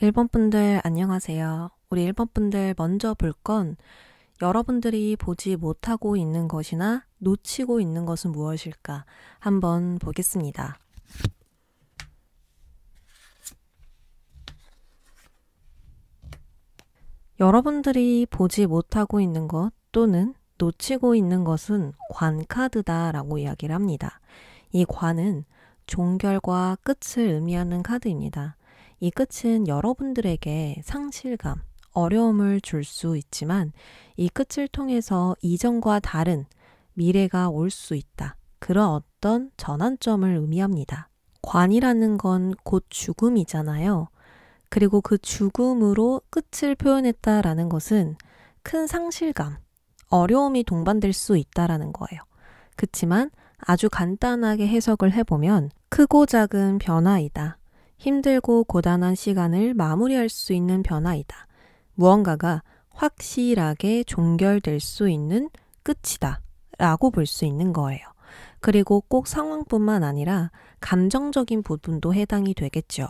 일본 분들 안녕하세요. 우리 일본 분들 먼저 볼 건 여러분들이 보지 못하고 있는 것이나 놓치고 있는 것은 무엇일까 한번 보겠습니다. 여러분들이 보지 못하고 있는 것 또는 놓치고 있는 것은 관카드다라고 이야기를 합니다. 이 관은 종결과 끝을 의미하는 카드입니다. 이 끝은 여러분들에게 상실감, 어려움을 줄 수 있지만 이 끝을 통해서 이전과 다른 미래가 올 수 있다. 그런 어떤 전환점을 의미합니다. 관이라는 건 곧 죽음이잖아요. 그리고 그 죽음으로 끝을 표현했다라는 것은 큰 상실감, 어려움이 동반될 수 있다라는 거예요. 그치만 아주 간단하게 해석을 해보면 크고 작은 변화이다. 힘들고 고단한 시간을 마무리할 수 있는 변화이다. 무언가가 확실하게 종결될 수 있는 끝이다 라고 볼 수 있는 거예요. 그리고 꼭 상황뿐만 아니라 감정적인 부분도 해당이 되겠죠.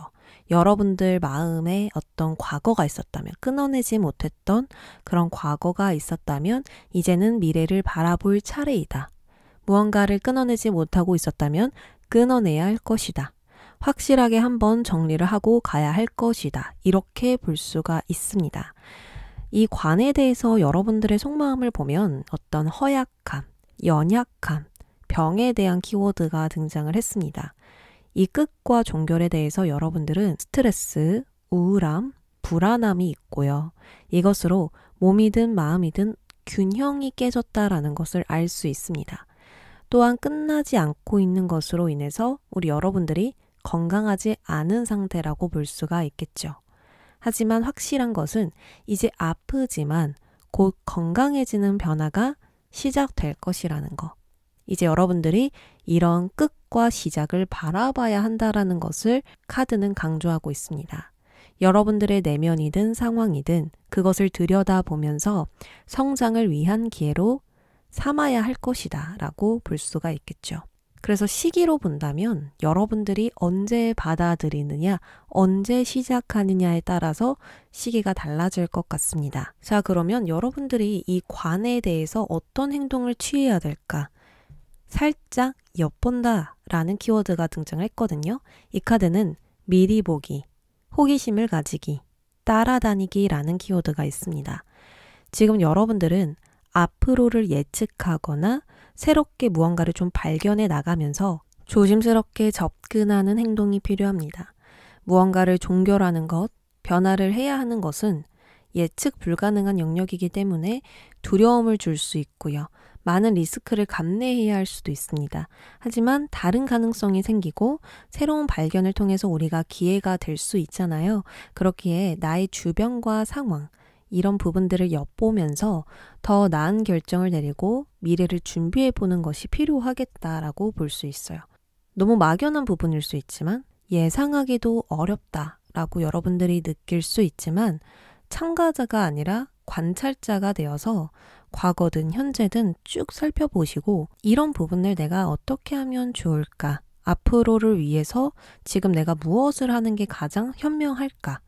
여러분들 마음에 어떤 과거가 있었다면, 끊어내지 못했던 그런 과거가 있었다면 이제는 미래를 바라볼 차례이다. 무언가를 끊어내지 못하고 있었다면 끊어내야 할 것이다. 확실하게 한번 정리를 하고 가야 할 것이다. 이렇게 볼 수가 있습니다. 이 관에 대해서 여러분들의 속마음을 보면 어떤 허약함, 연약함, 병에 대한 키워드가 등장을 했습니다. 이 끝과 종결에 대해서 여러분들은 스트레스, 우울함, 불안함이 있고요. 이것으로 몸이든 마음이든 균형이 깨졌다라는 것을 알 수 있습니다. 또한 끝나지 않고 있는 것으로 인해서 우리 여러분들이 건강하지 않은 상태라고 볼 수가 있겠죠. 하지만 확실한 것은 이제 아프지만 곧 건강해지는 변화가 시작될 것이라는 거. 이제 여러분들이 이런 끝과 시작을 바라봐야 한다라는 것을 카드는 강조하고 있습니다. 여러분들의 내면이든 상황이든 그것을 들여다보면서 성장을 위한 기회로 삼아야 할 것이다 라고 볼 수가 있겠죠. 그래서 시기로 본다면 여러분들이 언제 받아들이느냐, 언제 시작하느냐에 따라서 시기가 달라질 것 같습니다. 자, 그러면 여러분들이 이 관에 대해서 어떤 행동을 취해야 될까? 살짝 엿본다 라는 키워드가 등장했거든요. 이 카드는 미리 보기, 호기심을 가지기, 따라다니기 라는 키워드가 있습니다. 지금 여러분들은 앞으로를 예측하거나 새롭게 무언가를 좀 발견해 나가면서 조심스럽게 접근하는 행동이 필요합니다. 무언가를 종결하는 것, 변화를 해야 하는 것은 예측 불가능한 영역이기 때문에 두려움을 줄 수 있고요. 많은 리스크를 감내해야 할 수도 있습니다. 하지만 다른 가능성이 생기고 새로운 발견을 통해서 우리가 기회가 될 수 있잖아요. 그렇기에 나의 주변과 상황, 이런 부분들을 엿보면서 더 나은 결정을 내리고 미래를 준비해 보는 것이 필요하겠다라고 볼 수 있어요. 너무 막연한 부분일 수 있지만 예상하기도 어렵다라고 여러분들이 느낄 수 있지만 참가자가 아니라 관찰자가 되어서 과거든 현재든 쭉 살펴보시고 이런 부분을 내가 어떻게 하면 좋을까? 앞으로를 위해서 지금 내가 무엇을 하는 게 가장 현명할까?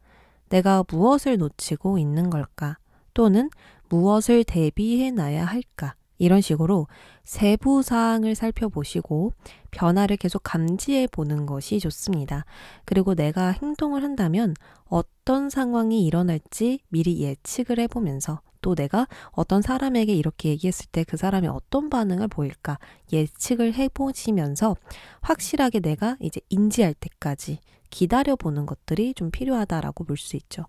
내가 무엇을 놓치고 있는 걸까? 또는 무엇을 대비해 놔야 할까? 이런 식으로 세부 사항을 살펴보시고 변화를 계속 감지해 보는 것이 좋습니다. 그리고 내가 행동을 한다면 어떤 상황이 일어날지 미리 예측을 해보면서 또 내가 어떤 사람에게 이렇게 얘기했을 때 그 사람이 어떤 반응을 보일까 예측을 해보시면서 확실하게 내가 이제 인지할 때까지 기다려보는 것들이 좀 필요하다라고 볼 수 있죠.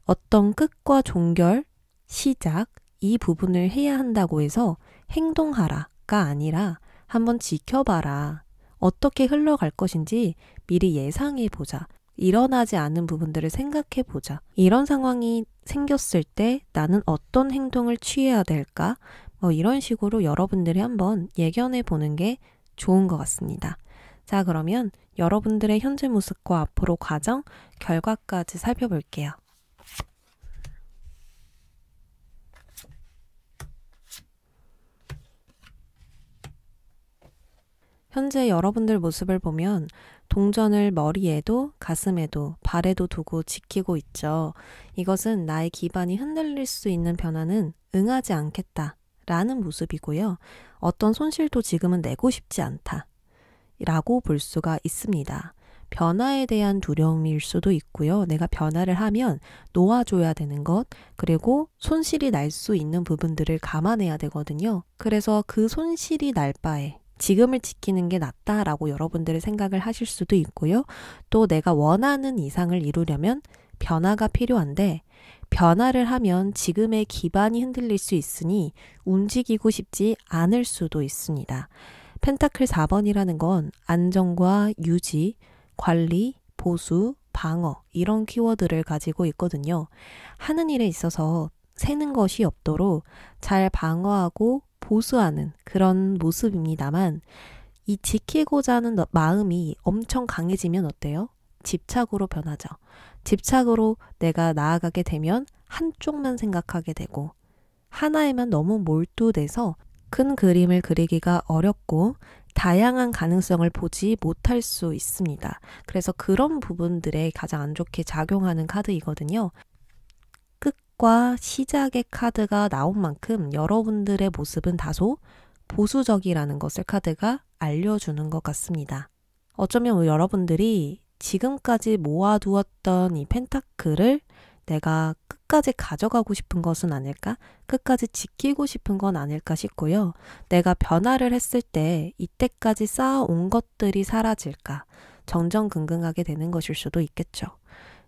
어떤 끝과 종결, 시작, 이 부분을 해야 한다고 해서 행동하라가 아니라 한번 지켜봐라. 어떻게 흘러갈 것인지 미리 예상해보자. 일어나지 않은 부분들을 생각해보자. 이런 상황이 생겼을 때 나는 어떤 행동을 취해야 될까? 이런 식으로 여러분들이 한번 예견해보는 게 좋은 것 같습니다. 자, 그러면 여러분들의 현재 모습과 앞으로 과정, 결과까지 살펴볼게요. 현재 여러분들 모습을 보면 동전을 머리에도 가슴에도 발에도 두고 지키고 있죠. 이것은 나의 기반이 흔들릴 수 있는 변화는 응하지 않겠다 라는 모습이고요. 어떤 손실도 지금은 내고 싶지 않다 라고 볼 수가 있습니다. 변화에 대한 두려움일 수도 있고요. 내가 변화를 하면 놓아줘야 되는 것, 그리고 손실이 날 수 있는 부분들을 감안해야 되거든요. 그래서 그 손실이 날 바에 지금을 지키는 게 낫다라고 여러분들이 생각을 하실 수도 있고요. 또 내가 원하는 이상을 이루려면 변화가 필요한데 변화를 하면 지금의 기반이 흔들릴 수 있으니 움직이고 싶지 않을 수도 있습니다. 펜타클 4번이라는 건 안정과 유지, 관리, 보수, 방어 이런 키워드를 가지고 있거든요. 하는 일에 있어서 새는 것이 없도록 잘 방어하고 보수하는 그런 모습입니다만 이 지키고자 하는 마음이 엄청 강해지면 어때요? 집착으로 변하죠. 집착으로 내가 나아가게 되면 한쪽만 생각하게 되고 하나에만 너무 몰두돼서 큰 그림을 그리기가 어렵고 다양한 가능성을 보지 못할 수 있습니다. 그래서 그런 부분들에 가장 안 좋게 작용하는 카드이거든요. 끝과 시작의 카드가 나온 만큼 여러분들의 모습은 다소 보수적이라는 것을 카드가 알려주는 것 같습니다. 어쩌면 여러분들이 지금까지 모아두었던 이 펜타클을 내가 끝까지 가져가고 싶은 것은 아닐까? 끝까지 지키고 싶은 건 아닐까 싶고요. 내가 변화를 했을 때 이때까지 쌓아온 것들이 사라질까? 정정긍긍하게 되는 것일 수도 있겠죠.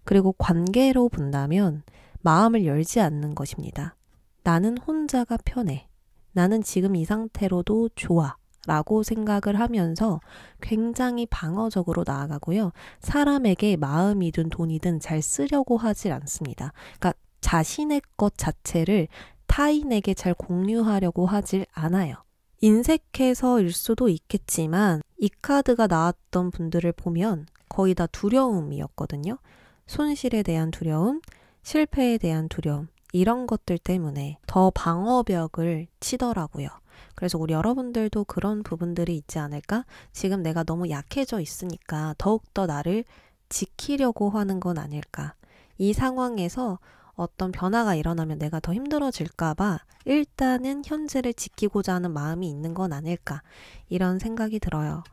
그리고 관계로 본다면 마음을 열지 않는 것입니다. 나는 혼자가 편해. 나는 지금 이 상태로도 좋아. 라고 생각을 하면서 굉장히 방어적으로 나아가고요. 사람에게 마음이든 돈이든 잘 쓰려고 하질 않습니다. 그러니까 자신의 것 자체를 타인에게 잘 공유하려고 하질 않아요. 인색해서일 수도 있겠지만 이 카드가 나왔던 분들을 보면 거의 다 두려움이었거든요. 손실에 대한 두려움, 실패에 대한 두려움 이런 것들 때문에 더 방어벽을 치더라고요. 그래서 우리 여러분들도 그런 부분들이 있지 않을까? 지금 내가 너무 약해져 있으니까 더욱더 나를 지키려고 하는 건 아닐까? 이 상황에서 어떤 변화가 일어나면 내가 더 힘들어질까 봐 일단은 현재를 지키고자 하는 마음이 있는 건 아닐까? 이런 생각이 들어요.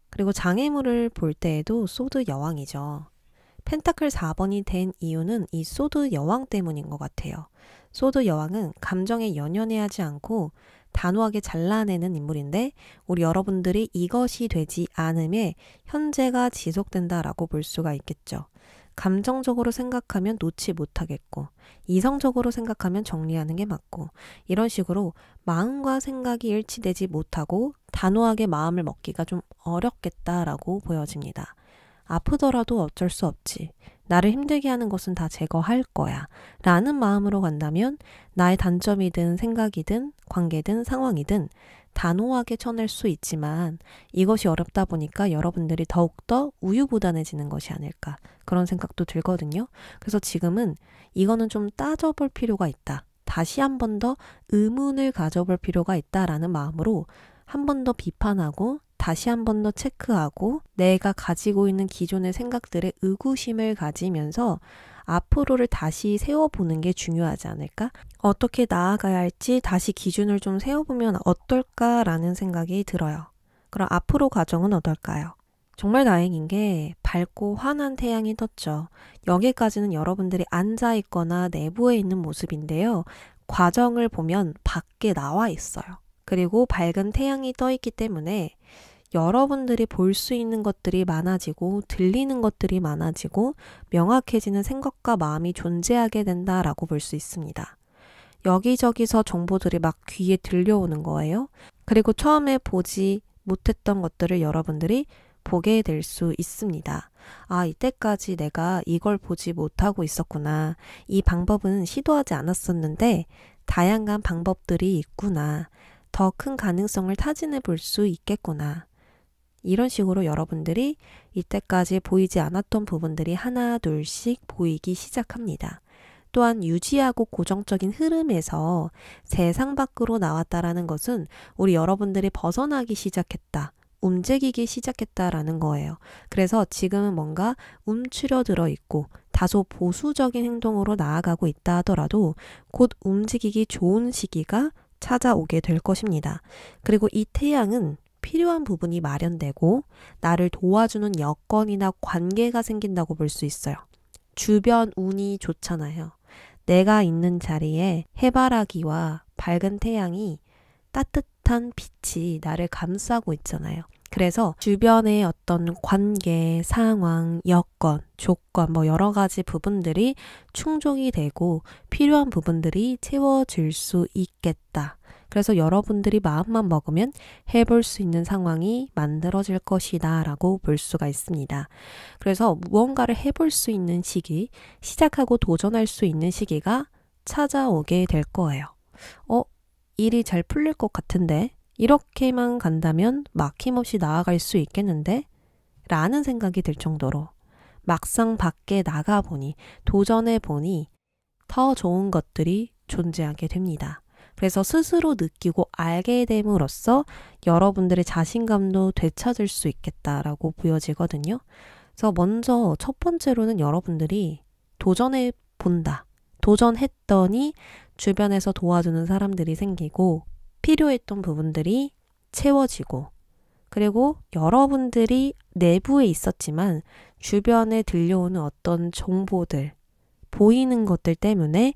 그리고 장애물을 볼 때에도 소드 여왕이죠. 펜타클 4번이 된 이유는 이 소드 여왕 때문인 것 같아요. 소드 여왕은 감정에 연연해하지 않고 단호하게 잘라내는 인물인데 우리 여러분들이 이것이 되지 않음에 현재가 지속된다라고 볼 수가 있겠죠. 감정적으로 생각하면 놓지 못하겠고 이성적으로 생각하면 정리하는 게 맞고 이런 식으로 마음과 생각이 일치되지 못하고 단호하게 마음을 먹기가 좀 어렵겠다라고 보여집니다. 아프더라도 어쩔 수 없지. 나를 힘들게 하는 것은 다 제거할 거야. 라는 마음으로 간다면 나의 단점이든 생각이든 관계든 상황이든 단호하게 쳐낼 수 있지만 이것이 어렵다 보니까 여러분들이 더욱더 우유부단해지는 것이 아닐까 그런 생각도 들거든요. 그래서 지금은 이거는 좀 따져볼 필요가 있다. 다시 한 번 더 의문을 가져볼 필요가 있다라는 마음으로 한 번 더 비판하고 다시 한 번 더 체크하고 내가 가지고 있는 기존의 생각들에 의구심을 가지면서 앞으로를 다시 세워보는 게 중요하지 않을까? 어떻게 나아가야 할지 다시 기준을 좀 세워보면 어떨까라는 생각이 들어요. 그럼 앞으로 과정은 어떨까요? 정말 다행인 게 밝고 환한 태양이 떴죠. 여기까지는 여러분들이 앉아있거나 내부에 있는 모습인데요. 과정을 보면 밖에 나와 있어요. 그리고 밝은 태양이 떠 있기 때문에 여러분들이 볼 수 있는 것들이 많아지고 들리는 것들이 많아지고 명확해지는 생각과 마음이 존재하게 된다라고 볼 수 있습니다. 여기저기서 정보들이 막 귀에 들려오는 거예요. 그리고 처음에 보지 못했던 것들을 여러분들이 보게 될 수 있습니다. 아, 이때까지 내가 이걸 보지 못하고 있었구나. 이 방법은 시도하지 않았었는데 다양한 방법들이 있구나. 더 큰 가능성을 타진해 볼 수 있겠구나. 이런 식으로 여러분들이 이때까지 보이지 않았던 부분들이 하나 둘씩 보이기 시작합니다. 또한 유지하고 고정적인 흐름에서 세상 밖으로 나왔다라는 것은 우리 여러분들이 벗어나기 시작했다. 움직이기 시작했다라는 거예요. 그래서 지금은 뭔가 움츠려들어 있고 다소 보수적인 행동으로 나아가고 있다 하더라도 곧 움직이기 좋은 시기가 찾아오게 될 것입니다. 그리고 이 태양은 필요한 부분이 마련되고 나를 도와주는 여건이나 관계가 생긴다고 볼 수 있어요. 주변 운이 좋잖아요. 내가 있는 자리에 해바라기와 밝은 태양이 따뜻한 빛이 나를 감싸고 있잖아요. 그래서 주변의 어떤 관계, 상황, 여건, 조건 여러 가지 부분들이 충족이 되고 필요한 부분들이 채워질 수 있겠다. 그래서 여러분들이 마음만 먹으면 해볼 수 있는 상황이 만들어질 것이다 라고 볼 수가 있습니다. 그래서 무언가를 해볼 수 있는 시기, 시작하고 도전할 수 있는 시기가 찾아오게 될 거예요. 일이 잘 풀릴 것 같은데 이렇게만 간다면 막힘없이 나아갈 수 있겠는데? 라는 생각이 들 정도로 막상 밖에 나가보니 도전해보니 더 좋은 것들이 존재하게 됩니다. 그래서 스스로 느끼고 알게 됨으로써 여러분들의 자신감도 되찾을 수 있겠다라고 보여지거든요. 그래서 먼저 첫 번째로는 여러분들이 도전해 본다. 도전했더니 주변에서 도와주는 사람들이 생기고 필요했던 부분들이 채워지고 그리고 여러분들이 내부에 있었지만 주변에 들려오는 어떤 정보들, 보이는 것들 때문에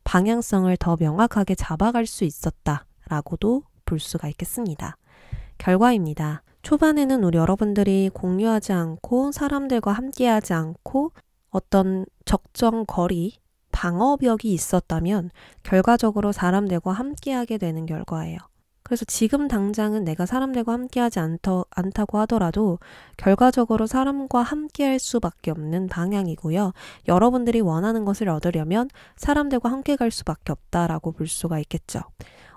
방향성을 더 명확하게 잡아갈 수 있었다라고도 볼 수가 있겠습니다. 결과입니다. 초반에는 우리 여러분들이 공유하지 않고 사람들과 함께하지 않고 어떤 적정 거리, 방어벽이 있었다면 결과적으로 사람들과 함께하게 되는 결과예요. 그래서 지금 당장은 내가 사람들과 함께하지 않다고 하더라도 결과적으로 사람과 함께할 수밖에 없는 방향이고요. 여러분들이 원하는 것을 얻으려면 사람들과 함께 갈 수밖에 없다라고 볼 수가 있겠죠.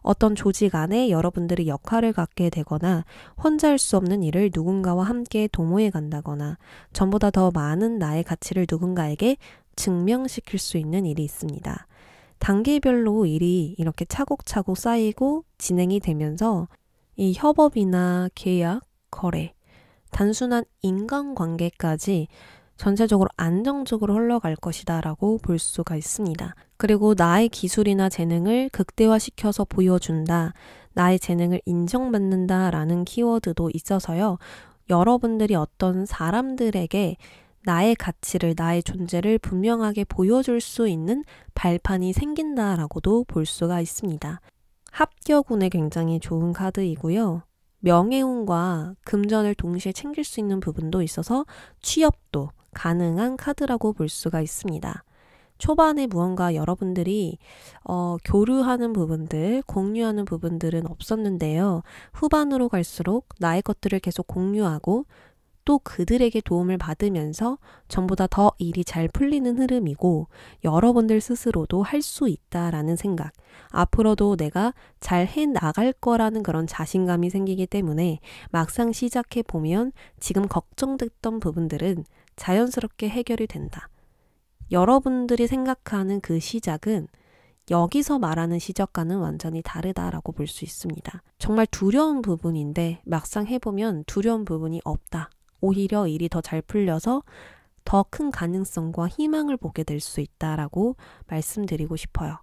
어떤 조직 안에 여러분들이 역할을 갖게 되거나 혼자 할 수 없는 일을 누군가와 함께 도모해 간다거나 전보다 더 많은 나의 가치를 누군가에게 증명시킬 수 있는 일이 있습니다. 단계별로 일이 이렇게 차곡차곡 쌓이고 진행이 되면서 이 협업이나 계약, 거래, 단순한 인간관계까지 전체적으로 안정적으로 흘러갈 것이다 라고 볼 수가 있습니다. 그리고 나의 기술이나 재능을 극대화시켜서 보여준다, 나의 재능을 인정받는다 라는 키워드도 있어서요. 여러분들이 어떤 사람들에게 나의 가치를, 나의 존재를 분명하게 보여줄 수 있는 발판이 생긴다라고도 볼 수가 있습니다. 합격운에 굉장히 좋은 카드이고요. 명예운과 금전을 동시에 챙길 수 있는 부분도 있어서 취업도 가능한 카드라고 볼 수가 있습니다. 초반에 무언가 여러분들이 교류하는 부분들, 공유하는 부분들은 없었는데요. 후반으로 갈수록 나의 것들을 계속 공유하고 또 그들에게 도움을 받으면서 전보다 더 일이 잘 풀리는 흐름이고 여러분들 스스로도 할 수 있다라는 생각, 앞으로도 내가 잘 해나갈 거라는 그런 자신감이 생기기 때문에 막상 시작해보면 지금 걱정됐던 부분들은 자연스럽게 해결이 된다. 여러분들이 생각하는 그 시작은 여기서 말하는 시작과는 완전히 다르다라고 볼 수 있습니다. 정말 두려운 부분인데 막상 해보면 두려운 부분이 없다. 오히려 일이 더 잘 풀려서 더 큰 가능성과 희망을 보게 될 수 있다라고 말씀드리고 싶어요.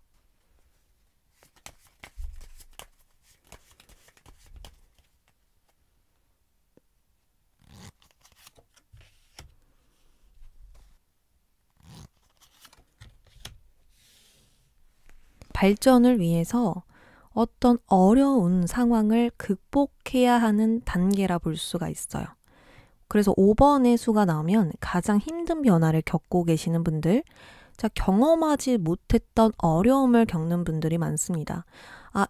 발전을 위해서 어떤 어려운 상황을 극복해야 하는 단계라 볼 수가 있어요. 그래서 5번의 수가 나오면 가장 힘든 변화를 겪고 계시는 분들, 경험하지 못했던 어려움을 겪는 분들이 많습니다.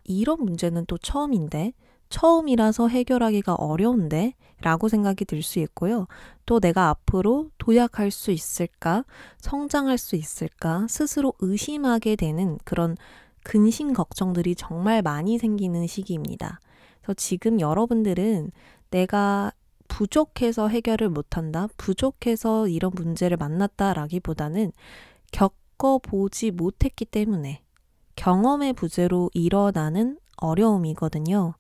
이런 문제는 또 처음인데, 처음이라서 해결하기가 어려운데 라고 생각이 들 수 있고요. 또 내가 앞으로 도약할 수 있을까, 성장할 수 있을까 스스로 의심하게 되는 그런 근심 걱정들이 정말 많이 생기는 시기입니다. 그래서 지금 여러분들은 내가 부족해서 해결을 못한다, 부족해서 이런 문제를 만났다라기보다는 겪어보지 못했기 때문에 경험의 부재로 일어나는 어려움이거든요.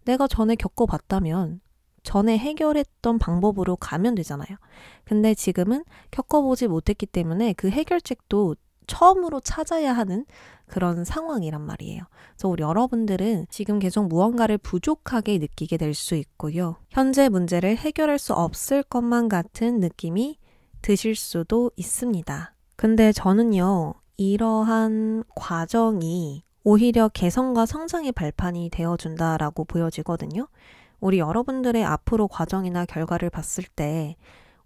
내가 전에 겪어봤다면 전에 해결했던 방법으로 가면 되잖아요. 근데 지금은 겪어보지 못했기 때문에 그 해결책도 처음으로 찾아야 하는 그런 상황이란 말이에요. 그래서 우리 여러분들은 지금 계속 무언가를 부족하게 느끼게 될 수 있고요. 현재 문제를 해결할 수 없을 것만 같은 느낌이 드실 수도 있습니다. 근데 저는요, 이러한 과정이 오히려 개선과 성장의 발판이 되어준다라고 보여지거든요. 우리 여러분들의 앞으로 과정이나 결과를 봤을 때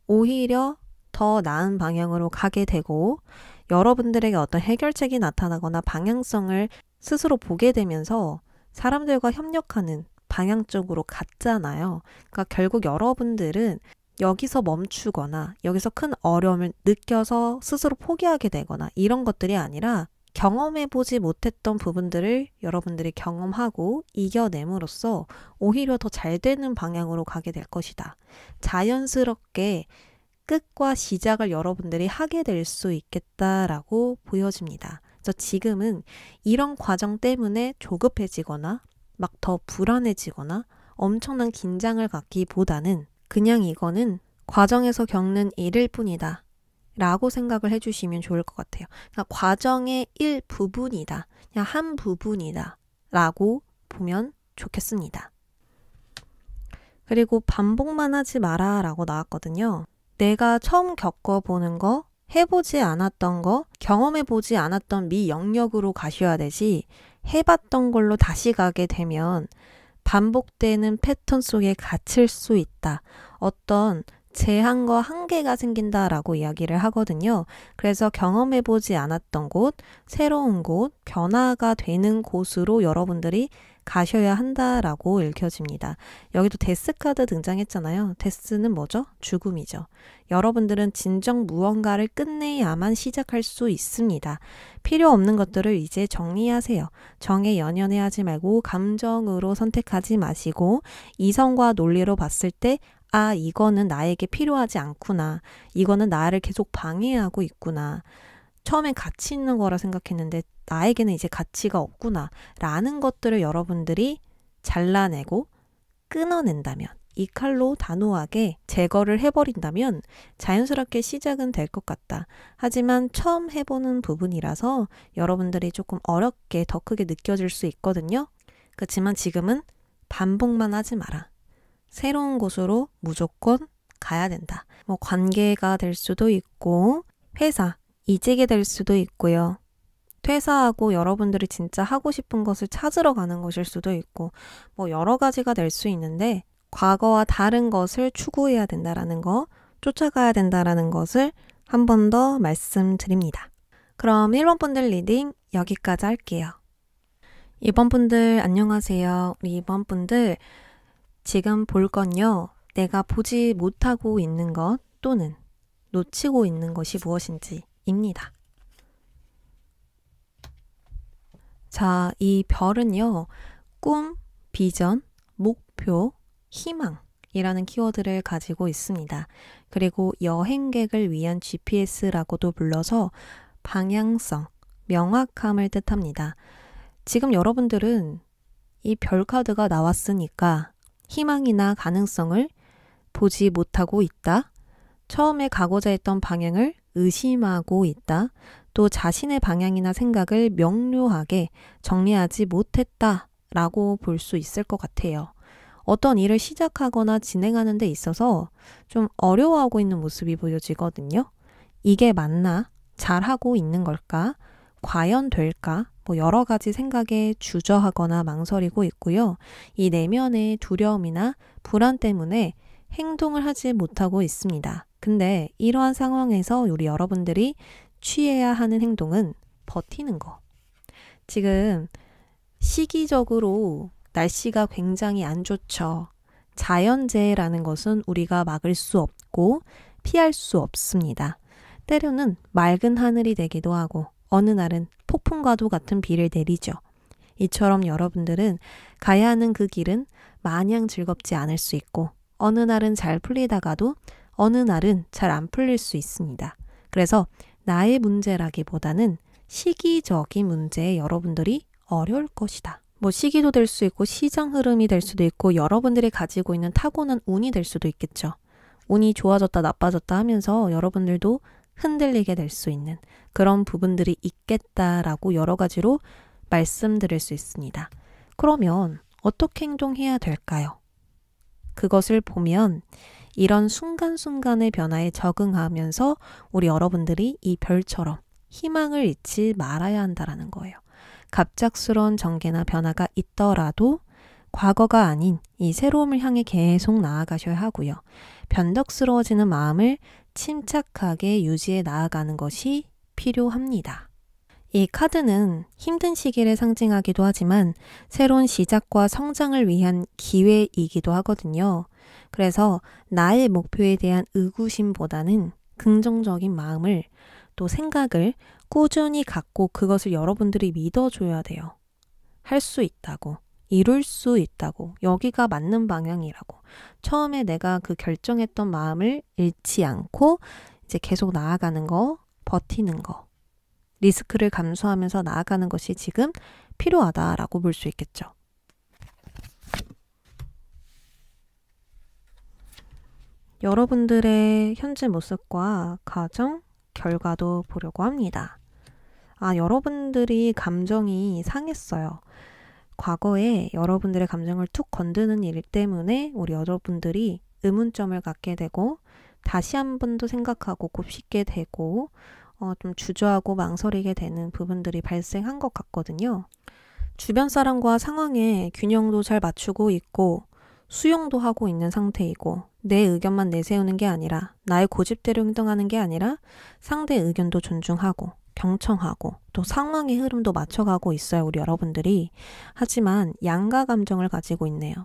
오히려 더 나은 방향으로 가게 되고 여러분들에게 어떤 해결책이 나타나거나 방향성을 스스로 보게 되면서 사람들과 협력하는 방향 쪽으로 갔잖아요. 그러니까 결국 여러분들은 여기서 멈추거나 여기서 큰 어려움을 느껴서 스스로 포기하게 되거나 이런 것들이 아니라 경험해보지 못했던 부분들을 여러분들이 경험하고 이겨냄으로써 오히려 더 잘 되는 방향으로 가게 될 것이다. 자연스럽게 끝과 시작을 여러분들이 하게 될 수 있겠다라고 보여집니다. 그래서 지금은 이런 과정 때문에 조급해지거나 막 더 불안해지거나 엄청난 긴장을 갖기보다는 그냥 이거는 과정에서 겪는 일일 뿐이다 라고 생각을 해주시면 좋을 것 같아요. 그러니까 과정의 일부분이다. 그냥 한 부분이다 라고 보면 좋겠습니다. 그리고 반복만 하지 마라 라고 나왔거든요. 내가 처음 겪어보는 거, 해보지 않았던 거, 경험해보지 않았던 미영역으로 가셔야 되지 해봤던 걸로 다시 가게 되면 반복되는 패턴 속에 갇힐 수 있다. 어떤 제한과 한계가 생긴다라고 이야기를 하거든요. 그래서 경험해보지 않았던 곳, 새로운 곳, 변화가 되는 곳으로 여러분들이 가셔야 한다라고 읽혀집니다. 여기도 데스 카드 등장했잖아요. 데스는 뭐죠? 죽음이죠. 여러분들은 진정 무언가를 끝내야만 시작할 수 있습니다. 필요 없는 것들을 이제 정리하세요. 정에 연연해하지 말고 감정으로 선택하지 마시고 이성과 논리로 봤을 때 아, 이거는 나에게 필요하지 않구나. 이거는 나를 계속 방해하고 있구나. 처음엔 가치 있는 거라 생각했는데 나에게는 이제 가치가 없구나 라는 것들을 여러분들이 잘라내고 끊어낸다면 이 칼로 단호하게 제거를 해버린다면 자연스럽게 시작은 될 것 같다. 하지만 처음 해보는 부분이라서 여러분들이 조금 어렵게 더 크게 느껴질 수 있거든요. 그렇지만 지금은 반복만 하지 마라. 새로운 곳으로 무조건 가야 된다. 뭐 관계가 될 수도 있고 회사, 이직이 될 수도 있고요. 퇴사하고 여러분들이 진짜 하고 싶은 것을 찾으러 가는 것일 수도 있고 뭐 여러 가지가 될 수 있는데 과거와 다른 것을 추구해야 된다라는 거, 쫓아가야 된다라는 것을 한 번 더 말씀드립니다. 그럼 1번 분들 리딩 여기까지 할게요. 2번 분들 안녕하세요. 우리 2번 분들 지금 볼 건요. 내가 보지 못하고 있는 것 또는 놓치고 있는 것이 무엇인지 입니다. 자, 이 별은요. 꿈, 비전, 목표, 희망이라는 키워드를 가지고 있습니다. 그리고 여행객을 위한 GPS라고도 불러서 방향성, 명확함을 뜻합니다. 지금 여러분들은 이 별 카드가 나왔으니까 희망이나 가능성을 보지 못하고 있다. 처음에 가고자 했던 방향을 의심하고 있다. 또 자신의 방향이나 생각을 명료하게 정리하지 못했다라고 볼 수 있을 것 같아요. 어떤 일을 시작하거나 진행하는 데 있어서 좀 어려워하고 있는 모습이 보여지거든요. 이게 맞나? 잘하고 있는 걸까? 과연 될까? 뭐 여러 가지 생각에 주저하거나 망설이고 있고요. 이 내면의 두려움이나 불안 때문에 행동을 하지 못하고 있습니다. 근데 이러한 상황에서 우리 여러분들이 취해야 하는 행동은 버티는 거. 지금 시기적으로 날씨가 굉장히 안 좋죠. 자연재해라는 것은 우리가 막을 수 없고 피할 수 없습니다. 때로는 맑은 하늘이 되기도 하고 어느 날은 폭풍과도 같은 비를 내리죠. 이처럼 여러분들은 가야 하는 그 길은 마냥 즐겁지 않을 수 있고 어느 날은 잘 풀리다가도 어느 날은 잘 안 풀릴 수 있습니다. 그래서 나의 문제라기보다는 시기적인 문제에 여러분들이 어려울 것이다 뭐 시기도 될 수 있고 시장 흐름이 될 수도 있고 여러분들이 가지고 있는 타고난 운이 될 수도 있겠죠. 운이 좋아졌다 나빠졌다 하면서 여러분들도 흔들리게 될 수 있는 그런 부분들이 있겠다라고 여러 가지로 말씀드릴 수 있습니다. 그러면 어떻게 행동해야 될까요? 그것을 보면 이런 순간순간의 변화에 적응하면서 우리 여러분들이 이 별처럼 희망을 잃지 말아야 한다라는 거예요. 갑작스러운 전개나 변화가 있더라도 과거가 아닌 이 새로움을 향해 계속 나아가셔야 하고요. 변덕스러워지는 마음을 침착하게 유지해 나아가는 것이 필요합니다. 이 카드는 힘든 시기를 상징하기도 하지만 새로운 시작과 성장을 위한 기회이기도 하거든요. 그래서 나의 목표에 대한 의구심보다는 긍정적인 마음을 또 생각을 꾸준히 갖고 그것을 여러분들이 믿어줘야 돼요. 할 수 있다고, 이룰 수 있다고, 여기가 맞는 방향이라고. 처음에 내가 그 결정했던 마음을 잃지 않고 이제 계속 나아가는 거, 버티는 거, 리스크를 감수하면서 나아가는 것이 지금 필요하다라고 볼 수 있겠죠. 여러분들의 현재 모습과 가정, 결과도 보려고 합니다. 여러분들이 감정이 상했어요. 과거에 여러분들의 감정을 툭 건드는 일 때문에 우리 여러분들이 의문점을 갖게 되고 다시 한 번 더 생각하고 곱씹게 되고 좀 주저하고 망설이게 되는 부분들이 발생한 것 같거든요. 주변 사람과 상황에 균형도 잘 맞추고 있고 수용도 하고 있는 상태이고 내 의견만 내세우는 게 아니라 나의 고집대로 행동하는 게 아니라 상대의 의견도 존중하고 경청하고 또 상황의 흐름도 맞춰가고 있어요. 우리 여러분들이. 하지만 양가 감정을 가지고 있네요.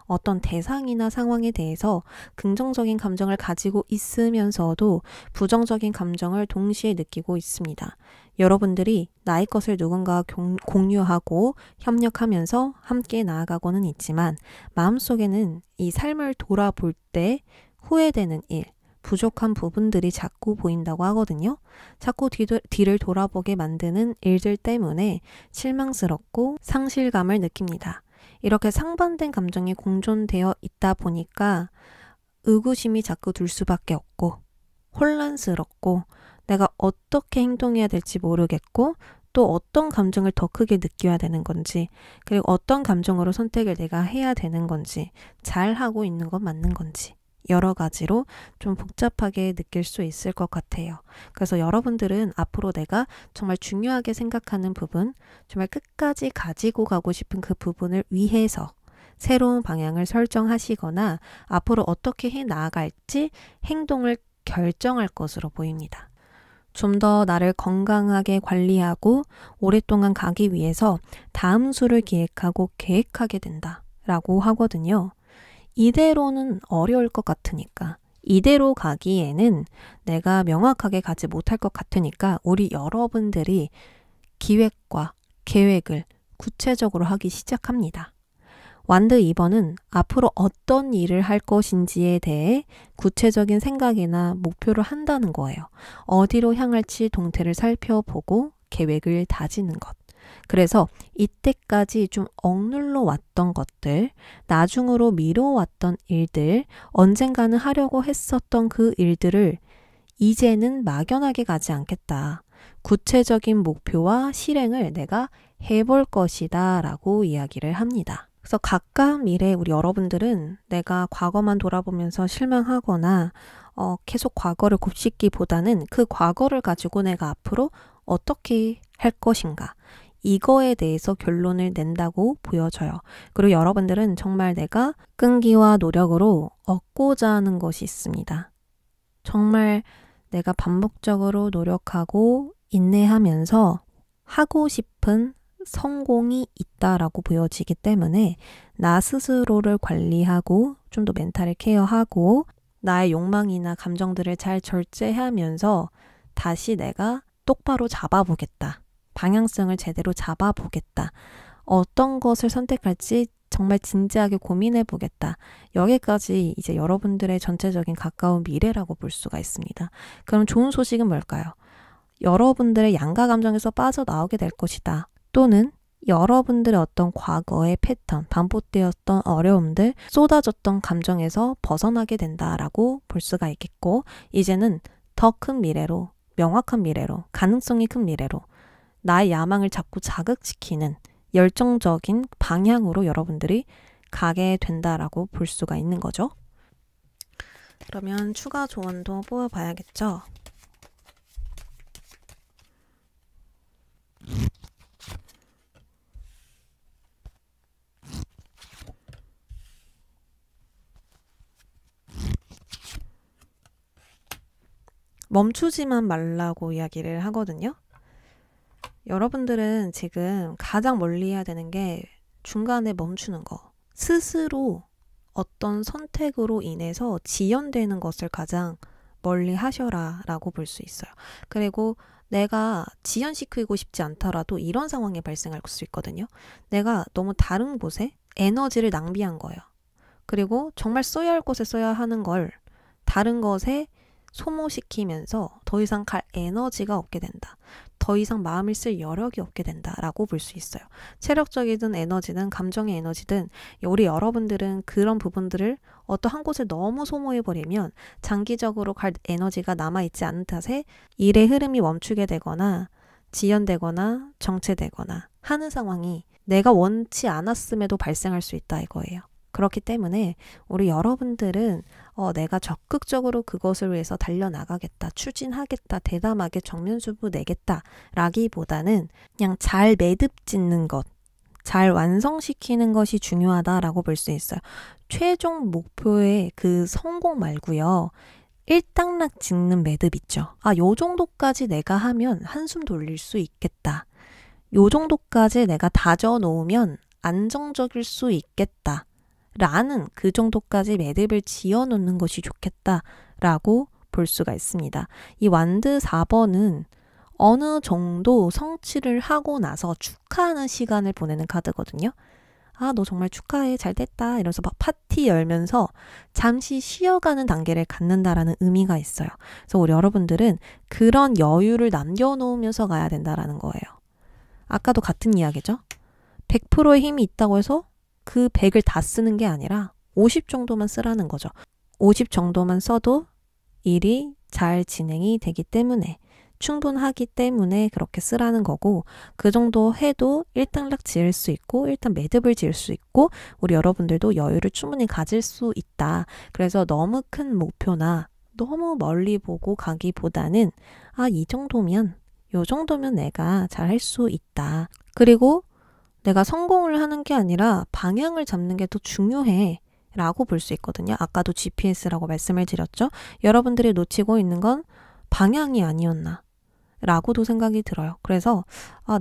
어떤 대상이나 상황에 대해서 긍정적인 감정을 가지고 있으면서도 부정적인 감정을 동시에 느끼고 있습니다. 여러분들이 나의 것을 누군가와 공유하고 협력하면서 함께 나아가고는 있지만 마음속에는 이 삶을 돌아볼 때 후회되는 일, 부족한 부분들이 자꾸 보인다고 하거든요. 자꾸 뒤를 돌아보게 만드는 일들 때문에 실망스럽고 상실감을 느낍니다. 이렇게 상반된 감정이 공존되어 있다 보니까 의구심이 자꾸 들 수밖에 없고 혼란스럽고 내가 어떻게 행동해야 될지 모르겠고 또 어떤 감정을 더 크게 느껴야 되는 건지 그리고 어떤 감정으로 선택을 내가 해야 되는 건지 잘하고 있는 건 맞는 건지 여러 가지로 좀 복잡하게 느낄 수 있을 것 같아요. 그래서 여러분들은 앞으로 내가 정말 중요하게 생각하는 부분, 정말 끝까지 가지고 가고 싶은 그 부분을 위해서 새로운 방향을 설정하시거나 앞으로 어떻게 해 나아갈지 행동을 결정할 것으로 보입니다. 좀 더 나를 건강하게 관리하고 오랫동안 가기 위해서 다음 수를 기획하고 계획하게 된다라고 하거든요. 이대로는 어려울 것 같으니까 이대로 가기에는 내가 명확하게 가지 못할 것 같으니까 우리 여러분들이 기획과 계획을 구체적으로 하기 시작합니다. 완드 2번은 앞으로 어떤 일을 할 것인지에 대해 구체적인 생각이나 목표를 한다는 거예요. 어디로 향할지 동태를 살펴보고 계획을 다지는 것. 그래서 이때까지 좀 억눌러 왔던 것들, 나중으로 미뤄왔던 일들, 언젠가는 하려고 했었던 그 일들을 이제는 막연하게 가지 않겠다. 구체적인 목표와 실행을 내가 해볼 것이다 라고 이야기를 합니다. 그래서 가까운 미래에 우리 여러분들은 내가 과거만 돌아보면서 실망하거나 계속 과거를 곱씹기보다는 그 과거를 가지고 내가 앞으로 어떻게 할 것인가 이거에 대해서 결론을 낸다고 보여져요. 그리고 여러분들은 정말 내가 끈기와 노력으로 얻고자 하는 것이 있습니다. 정말 내가 반복적으로 노력하고 인내하면서 하고 싶은 성공이 있다라고 보여지기 때문에 나 스스로를 관리하고 좀 더 멘탈을 케어하고 나의 욕망이나 감정들을 잘 절제하면서 다시 내가 똑바로 잡아보겠다. 방향성을 제대로 잡아보겠다. 어떤 것을 선택할지 정말 진지하게 고민해보겠다. 여기까지 이제 여러분들의 전체적인 가까운 미래라고 볼 수가 있습니다. 그럼 좋은 소식은 뭘까요? 여러분들의 양가 감정에서 빠져나오게 될 것이다. 또는 여러분들의 어떤 과거의 패턴, 반복되었던 어려움들, 쏟아졌던 감정에서 벗어나게 된다라고 볼 수가 있겠고, 이제는 더 큰 미래로, 명확한 미래로, 가능성이 큰 미래로 나의 야망을 자꾸 자극시키는 열정적인 방향으로 여러분들이 가게 된다라고 볼 수가 있는 거죠. 그러면 추가 조언도 뽑아봐야겠죠. 멈추지만 말라고 이야기를 하거든요. 여러분들은 지금 가장 멀리 해야 되는 게 중간에 멈추는 거. 스스로 어떤 선택으로 인해서 지연되는 것을 가장 멀리 하셔라 라고 볼 수 있어요. 그리고 내가 지연시키고 싶지 않더라도 이런 상황이 발생할 수 있거든요. 내가 너무 다른 곳에 에너지를 낭비한 거예요. 그리고 정말 써야 할 곳에 써야 하는 걸 다른 것에 소모시키면서 더 이상 갈 에너지가 없게 된다. 더 이상 마음을 쓸 여력이 없게 된다라고 볼 수 있어요. 체력적이든 에너지든 감정의 에너지든 우리 여러분들은 그런 부분들을 어떤 한 곳에 너무 소모해버리면 장기적으로 갈 에너지가 남아있지 않은 탓에 일의 흐름이 멈추게 되거나 지연되거나 정체되거나 하는 상황이 내가 원치 않았음에도 발생할 수 있다 이거예요. 그렇기 때문에 우리 여러분들은 내가 적극적으로 그것을 위해서 달려나가겠다, 추진하겠다, 대담하게 정면수부 내겠다 라기보다는 그냥 잘 매듭 짓는 것, 잘 완성시키는 것이 중요하다라고 볼 수 있어요. 최종 목표의 그 성공 말고요. 일단락 짓는 매듭 있죠. 요 정도까지 내가 하면 한숨 돌릴 수 있겠다. 요 정도까지 내가 다져 놓으면 안정적일 수 있겠다. 라는 그 정도까지 매듭을 지어 놓는 것이 좋겠다라고 볼 수가 있습니다. 이 완드 4번은 어느 정도 성취를 하고 나서 축하하는 시간을 보내는 카드거든요. 너 정말 축하해, 잘 됐다 이러면서 막 파티 열면서 잠시 쉬어가는 단계를 갖는다라는 의미가 있어요. 그래서 우리 여러분들은 그런 여유를 남겨놓으면서 가야 된다라는 거예요. 아까도 같은 이야기죠. 100%의 힘이 있다고 해서 그 100을 다 쓰는 게 아니라 50 정도만 쓰라는 거죠. 50 정도만 써도 일이 잘 진행이 되기 때문에 충분하기 때문에 그렇게 쓰라는 거고 그 정도 해도 일단락 지을 수 있고 일단 매듭을 지을 수 있고 우리 여러분들도 여유를 충분히 가질 수 있다. 그래서 너무 큰 목표나 너무 멀리 보고 가기보다는 이 정도면 요 정도면 내가 잘 할 수 있다. 그리고 내가 성공을 하는 게 아니라 방향을 잡는 게 더 중요해 라고 볼 수 있거든요. 아까도 GPS라고 말씀을 드렸죠. 여러분들이 놓치고 있는 건 방향이 아니었나 라고도 생각이 들어요. 그래서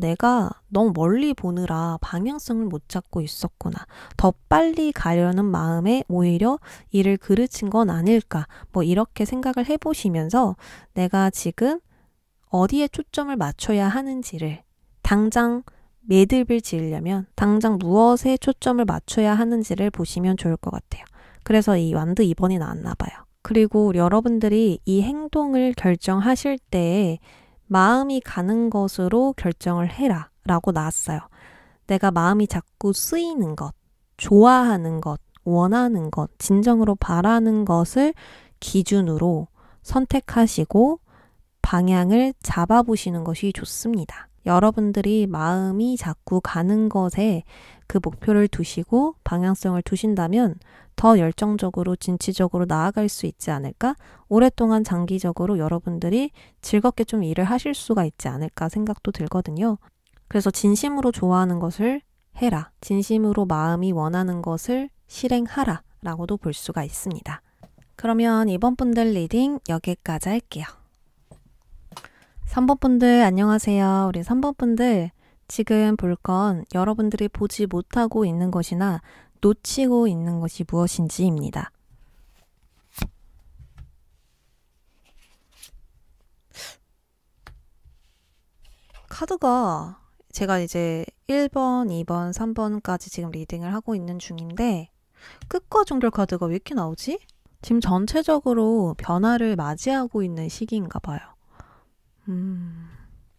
내가 너무 멀리 보느라 방향성을 못 잡고 있었구나. 더 빨리 가려는 마음에 오히려 일을 그르친 건 아닐까. 이렇게 생각을 해보시면서 내가 지금 어디에 초점을 맞춰야 하는지를 당장 매듭을 지으려면 당장 무엇에 초점을 맞춰야 하는지를 보시면 좋을 것 같아요. 그래서 이 완드 2번이 나왔나 봐요. 그리고 여러분들이 이 행동을 결정하실 때에 마음이 가는 것으로 결정을 해라 라고 나왔어요. 내가 마음이 자꾸 쓰이는 것, 좋아하는 것, 원하는 것, 진정으로 바라는 것을 기준으로 선택하시고 방향을 잡아보시는 것이 좋습니다. 여러분들이 마음이 자꾸 가는 것에 그 목표를 두시고 방향성을 두신다면 더 열정적으로 진취적으로 나아갈 수 있지 않을까? 오랫동안 장기적으로 여러분들이 즐겁게 좀 일을 하실 수가 있지 않을까 생각도 들거든요. 그래서 진심으로 좋아하는 것을 해라. 진심으로 마음이 원하는 것을 실행하라 라고도 볼 수가 있습니다. 그러면 이번 분들 리딩 여기까지 할게요. 3번 분들 안녕하세요. 우리 3번 분들 지금 볼 건 여러분들이 보지 못하고 있는 것이나 놓치고 있는 것이 무엇인지입니다. 카드가 제가 이제 1번, 2번, 3번까지 지금 리딩을 하고 있는 중인데 끝과 종결 카드가 왜 이렇게 나오지? 지금 전체적으로 변화를 맞이하고 있는 시기인가 봐요.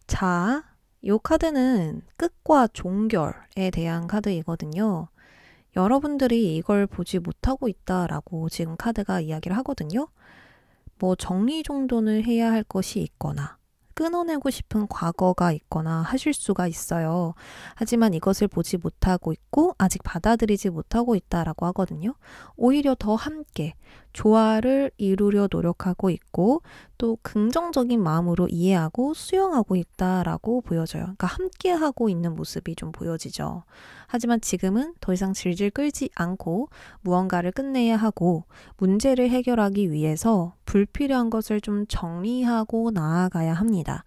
자, 이 카드는 끝과 종결에 대한 카드이거든요. 여러분들이 이걸 보지 못하고 있다라고 지금 카드가 이야기를 하거든요. 뭐 정리 정돈을 해야 할 것이 있거나 끊어내고 싶은 과거가 있거나 하실 수가 있어요. 하지만 이것을 보지 못하고 있고 아직 받아들이지 못하고 있다라고 하거든요. 오히려 더 함께 조화를 이루려 노력하고 있고 또 긍정적인 마음으로 이해하고 수용하고 있다라고 보여져요. 그러니까 함께 하고 있는 모습이 좀 보여지죠. 하지만 지금은 더 이상 질질 끌지 않고 무언가를 끝내야 하고 문제를 해결하기 위해서 불필요한 것을 좀 정리하고 나아가야 합니다.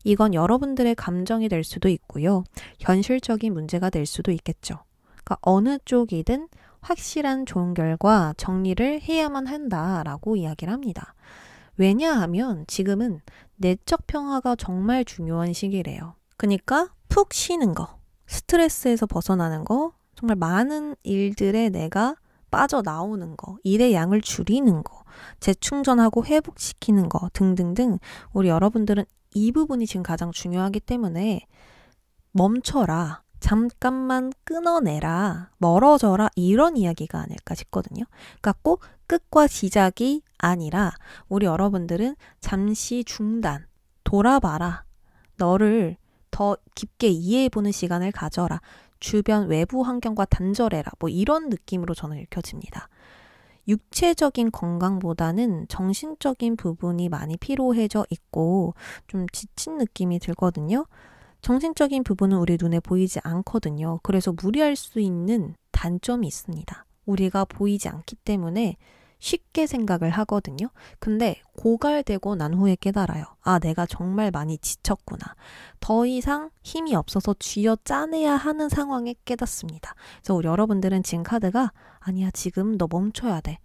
이건 여러분들의 감정이 될 수도 있고요. 현실적인 문제가 될 수도 있겠죠. 그러니까 어느 쪽이든 확실한 종결과 정리를 해야만 한다라고 이야기를 합니다. 왜냐하면 지금은 내적 평화가 정말 중요한 시기래요. 그러니까 푹 쉬는 거, 스트레스에서 벗어나는 거, 정말 많은 일들에 내가 빠져나오는 거, 일의 양을 줄이는 거, 재충전하고 회복시키는 거 등등등 우리 여러분들은 이 부분이 지금 가장 중요하기 때문에 멈춰라, 잠깐만 끊어내라, 멀어져라 이런 이야기가 아닐까 싶거든요. 그러니까 꼭 끝과 시작이 아니라 우리 여러분들은 잠시 중단, 돌아봐라, 너를 더 깊게 이해해보는 시간을 가져라, 주변 외부 환경과 단절해라, 뭐 이런 느낌으로 저는 읽혀집니다. 육체적인 건강보다는 정신적인 부분이 많이 피로해져 있고 좀 지친 느낌이 들거든요. 정신적인 부분은 우리 눈에 보이지 않거든요. 그래서 무리할 수 있는 단점이 있습니다. 우리가 보이지 않기 때문에 쉽게 생각을 하거든요. 근데 고갈되고 난 후에 깨달아요. 아, 내가 정말 많이 지쳤구나. 더 이상 힘이 없어서 쥐어 짜내야 하는 상황에 깨닫습니다. 그래서 우리 여러분들은 지금 카드가 아니야, 지금 너 멈춰야 돼.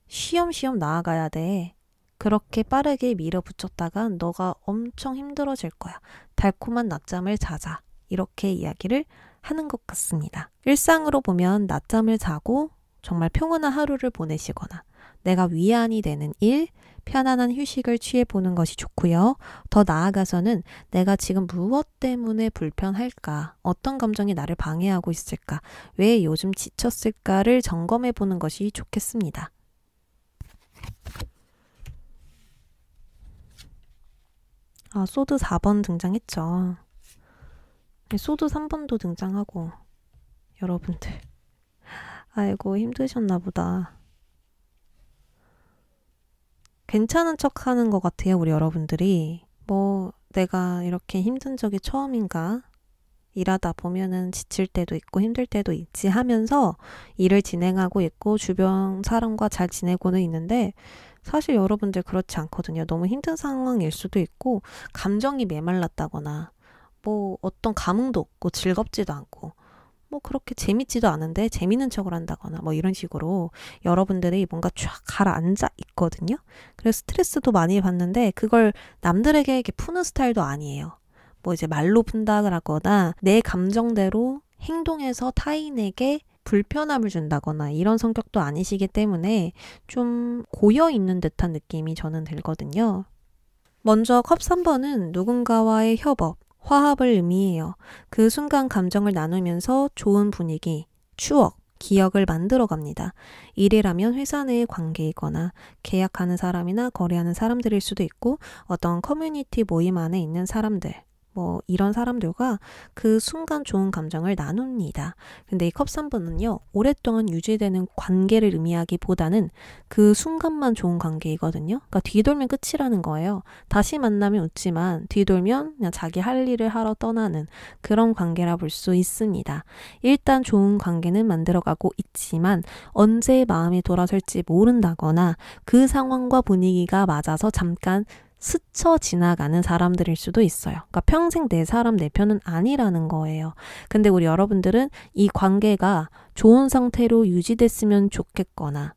쉬엄쉬엄 나아가야 돼. 그렇게 빠르게 밀어붙였다가 너가 엄청 힘들어질 거야. 달콤한 낮잠을 자자. 이렇게 이야기를 하는 것 같습니다. 일상으로 보면 낮잠을 자고 정말 평온한 하루를 보내시거나 내가 위안이 되는 일, 편안한 휴식을 취해보는 것이 좋고요. 더 나아가서는 내가 지금 무엇 때문에 불편할까? 어떤 감정이 나를 방해하고 있을까? 왜 요즘 지쳤을까를 점검해보는 것이 좋겠습니다. 아, 소드 4번 등장했죠. 소드 3번도 등장하고 여러분들 아이고 힘드셨나 보다. 괜찮은 척 하는 것 같아요, 우리 여러분들이. 뭐 내가 이렇게 힘든 적이 처음인가? 일하다 보면은 지칠 때도 있고 힘들 때도 있지 하면서 일을 진행하고 있고 주변 사람과 잘 지내고는 있는데 사실 여러분들 그렇지 않거든요. 너무 힘든 상황일 수도 있고 감정이 메말랐다거나 뭐 어떤 감흥도 없고 즐겁지도 않고 뭐 그렇게 재밌지도 않은데 재밌는 척을 한다거나 뭐 이런 식으로 여러분들이 뭔가 쫙 가라앉아 있거든요. 그래서 스트레스도 많이 받는데 그걸 남들에게 이렇게 푸는 스타일도 아니에요. 뭐 이제 말로 푼다거나 내 감정대로 행동해서 타인에게 불편함을 준다거나 이런 성격도 아니시기 때문에 좀 고여있는 듯한 느낌이 저는 들거든요. 먼저 컵 3번은 누군가와의 협업, 화합을 의미해요. 그 순간 감정을 나누면서 좋은 분위기, 추억, 기억을 만들어 갑니다. 일이라면 회사 내의 관계이거나 계약하는 사람이나 거래하는 사람들일 수도 있고 어떤 커뮤니티 모임 안에 있는 사람들, 뭐 이런 사람들과 그 순간 좋은 감정을 나눕니다. 근데 이 컵 3번은요. 오랫동안 유지되는 관계를 의미하기보다는 그 순간만 좋은 관계이거든요. 그러니까 뒤돌면 끝이라는 거예요. 다시 만나면 웃지만 뒤돌면 그냥 자기 할 일을 하러 떠나는 그런 관계라 볼 수 있습니다. 일단 좋은 관계는 만들어가고 있지만 언제 마음이 돌아설지 모른다거나 그 상황과 분위기가 맞아서 잠깐 스쳐 지나가는 사람들일 수도 있어요. 그러니까 평생 내 사람 내 편은 아니라는 거예요. 근데 우리 여러분들은 이 관계가 좋은 상태로 유지됐으면 좋겠거나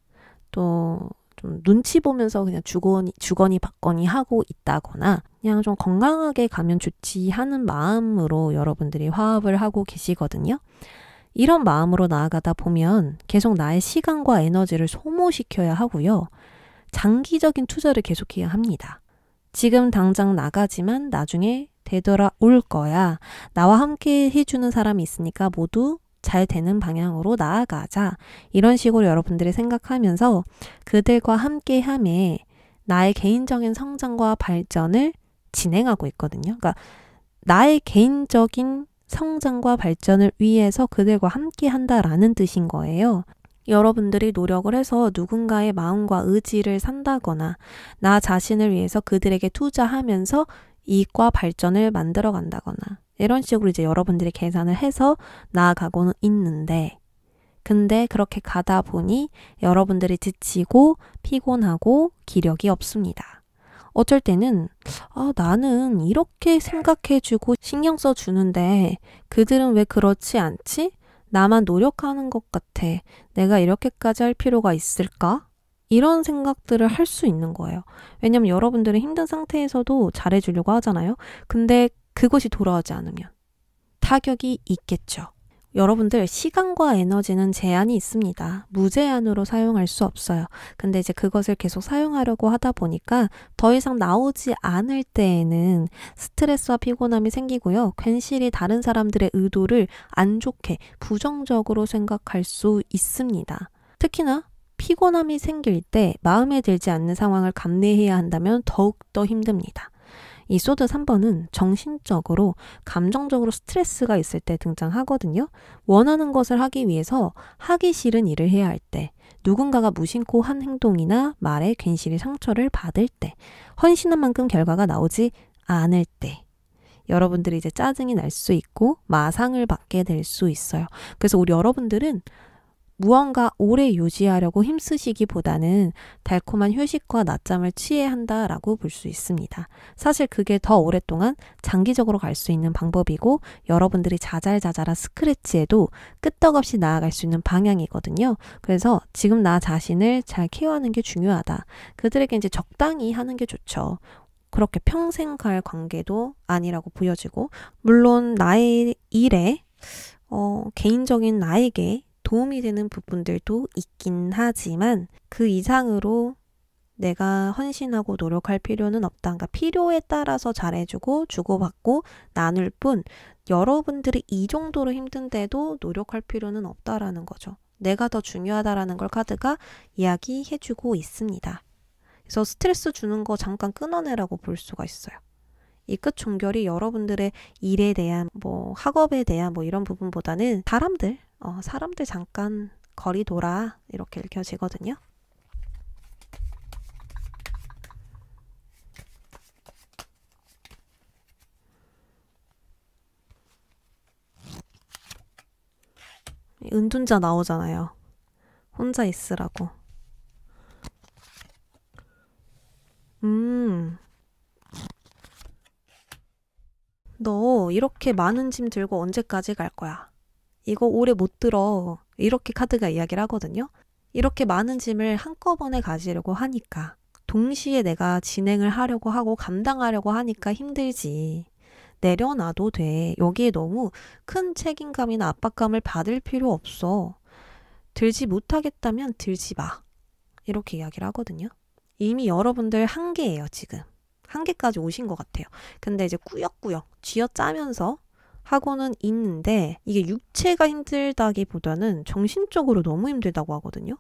또 좀 눈치 보면서 그냥 주거니 받거니 하고 있다거나 그냥 좀 건강하게 가면 좋지 하는 마음으로 여러분들이 화합을 하고 계시거든요. 이런 마음으로 나아가다 보면 계속 나의 시간과 에너지를 소모시켜야 하고요. 장기적인 투자를 계속해야 합니다. 지금 당장 나가지만 나중에 되돌아올 거야. 나와 함께 해주는 사람이 있으니까 모두 잘 되는 방향으로 나아가자. 이런 식으로 여러분들이 생각하면서 그들과 함께함에 나의 개인적인 성장과 발전을 진행하고 있거든요. 그러니까 나의 개인적인 성장과 발전을 위해서 그들과 함께 한다라는 뜻인 거예요. 여러분들이 노력을 해서 누군가의 마음과 의지를 산다거나 나 자신을 위해서 그들에게 투자하면서 이익과 발전을 만들어 간다거나 이런 식으로 이제 여러분들이 계산을 해서 나아가고는 있는데 근데 그렇게 가다 보니 여러분들이 지치고 피곤하고 기력이 없습니다. 어쩔 때는 나는 이렇게 생각해주고 신경 써주는데 그들은 왜 그렇지 않지? 나만 노력하는 것 같아. 내가 이렇게까지 할 필요가 있을까? 이런 생각들을 할 수 있는 거예요. 왜냐면 여러분들은 힘든 상태에서도 잘해주려고 하잖아요. 근데 그것이 돌아오지 않으면 타격이 있겠죠. 여러분들 시간과 에너지는 제한이 있습니다. 무제한으로 사용할 수 없어요. 근데 이제 그것을 계속 사용하려고 하다 보니까 더 이상 나오지 않을 때에는 스트레스와 피곤함이 생기고요. 괜시리 다른 사람들의 의도를 안 좋게 부정적으로 생각할 수 있습니다. 특히나 피곤함이 생길 때 마음에 들지 않는 상황을 감내해야 한다면 더욱더 힘듭니다. 이 소드 3번은 정신적으로, 감정적으로 스트레스가 있을 때 등장하거든요. 원하는 것을 하기 위해서 하기 싫은 일을 해야 할 때, 누군가가 무심코 한 행동이나 말에 괜시리 상처를 받을 때, 헌신한 만큼 결과가 나오지 않을 때, 여러분들이 이제 짜증이 날 수 있고 마상을 받게 될 수 있어요. 그래서 우리 여러분들은 무언가 오래 유지하려고 힘쓰시기보다는 달콤한 휴식과 낮잠을 취해야 한다라고 볼 수 있습니다. 사실 그게 더 오랫동안 장기적으로 갈 수 있는 방법이고 여러분들이 자잘자잘한 스크래치에도 끄떡없이 나아갈 수 있는 방향이거든요. 그래서 지금 나 자신을 잘 케어하는 게 중요하다. 그들에게 이제 적당히 하는 게 좋죠. 그렇게 평생 갈 관계도 아니라고 보여지고 물론 나의 일에 개인적인 나에게 도움이 되는 부분들도 있긴 하지만 그 이상으로 내가 헌신하고 노력할 필요는 없다. 그러니까 필요에 따라서 잘해주고 주고받고 나눌 뿐 여러분들이 이 정도로 힘든데도 노력할 필요는 없다라는 거죠. 내가 더 중요하다라는 걸 카드가 이야기해주고 있습니다. 그래서 스트레스 주는 거 잠깐 끊어내라고 볼 수가 있어요. 이 끝 종결이 여러분들의 일에 대한 학업에 대한 이런 부분보다는 사람들 잠깐 거리 둬라 이렇게 읽혀지거든요. 은둔자 나오잖아요. 혼자 있으라고. 너 이렇게 많은 짐 들고 언제까지 갈 거야? 이거 오래 못 들어. 이렇게 카드가 이야기를 하거든요. 이렇게 많은 짐을 한꺼번에 가지려고 하니까 동시에 내가 진행을 하려고 하고 감당하려고 하니까 힘들지. 내려놔도 돼. 여기에 너무 큰 책임감이나 압박감을 받을 필요 없어. 들지 못하겠다면 들지 마. 이렇게 이야기를 하거든요. 이미 여러분들 한계예요, 지금. 한계까지 오신 것 같아요. 근데 이제 꾸역꾸역 쥐어짜면서 하고는 있는데 이게 육체가 힘들다기보다는 정신적으로 너무 힘들다고 하거든요.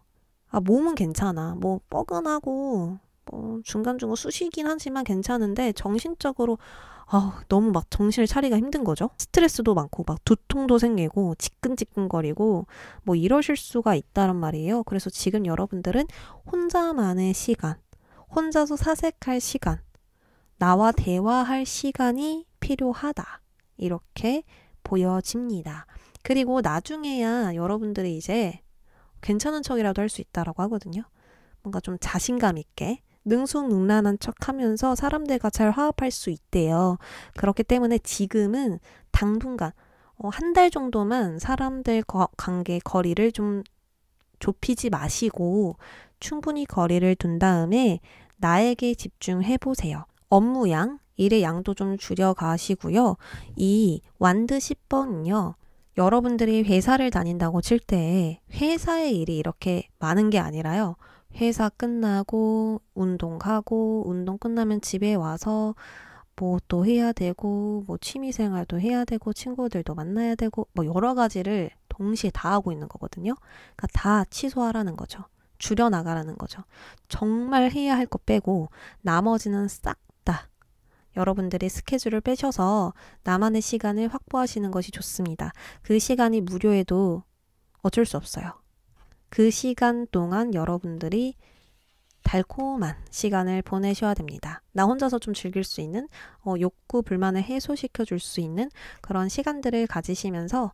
몸은 괜찮아. 뻐근하고 중간중간 쑤시긴 하지만 괜찮은데 정신적으로 너무 막 정신을 차리기가 힘든 거죠. 스트레스도 많고 막 두통도 생기고 지끈지끈거리고 이러실 수가 있다란 말이에요. 그래서 지금 여러분들은 혼자만의 시간, 혼자서 사색할 시간, 나와 대화할 시간이 필요하다. 이렇게 보여집니다. 그리고 나중에야 여러분들이 이제 괜찮은 척이라도 할 수 있다라고 하거든요. 뭔가 좀 자신감 있게 능숙능란한 척 하면서 사람들과 잘 화합할 수 있대요. 그렇기 때문에 지금은 당분간 한 달 정도만 사람들 관계 거리를 좀 좁히지 마시고 충분히 거리를 둔 다음에 나에게 집중해 보세요. 업무량, 일의 양도 좀 줄여가시고요. 이 완드 10번은요. 여러분들이 회사를 다닌다고 칠 때 회사의 일이 이렇게 많은 게 아니라요. 회사 끝나고 운동 가고 운동 끝나면 집에 와서 또 해야 되고, 취미생활도 해야 되고, 친구들도 만나야 되고, 여러 가지를 동시에 다 하고 있는 거거든요. 그러니까 다 취소하라는 거죠. 줄여나가라는 거죠. 정말 해야 할 거 빼고, 나머지는 싹 다 여러분들이 스케줄을 빼셔서 나만의 시간을 확보하시는 것이 좋습니다. 그 시간이 무료해도 어쩔 수 없어요. 그 시간 동안 여러분들이 달콤한 시간을 보내셔야 됩니다. 나 혼자서 좀 즐길 수 있는 욕구, 불만을 해소시켜 줄 수 있는 그런 시간들을 가지시면서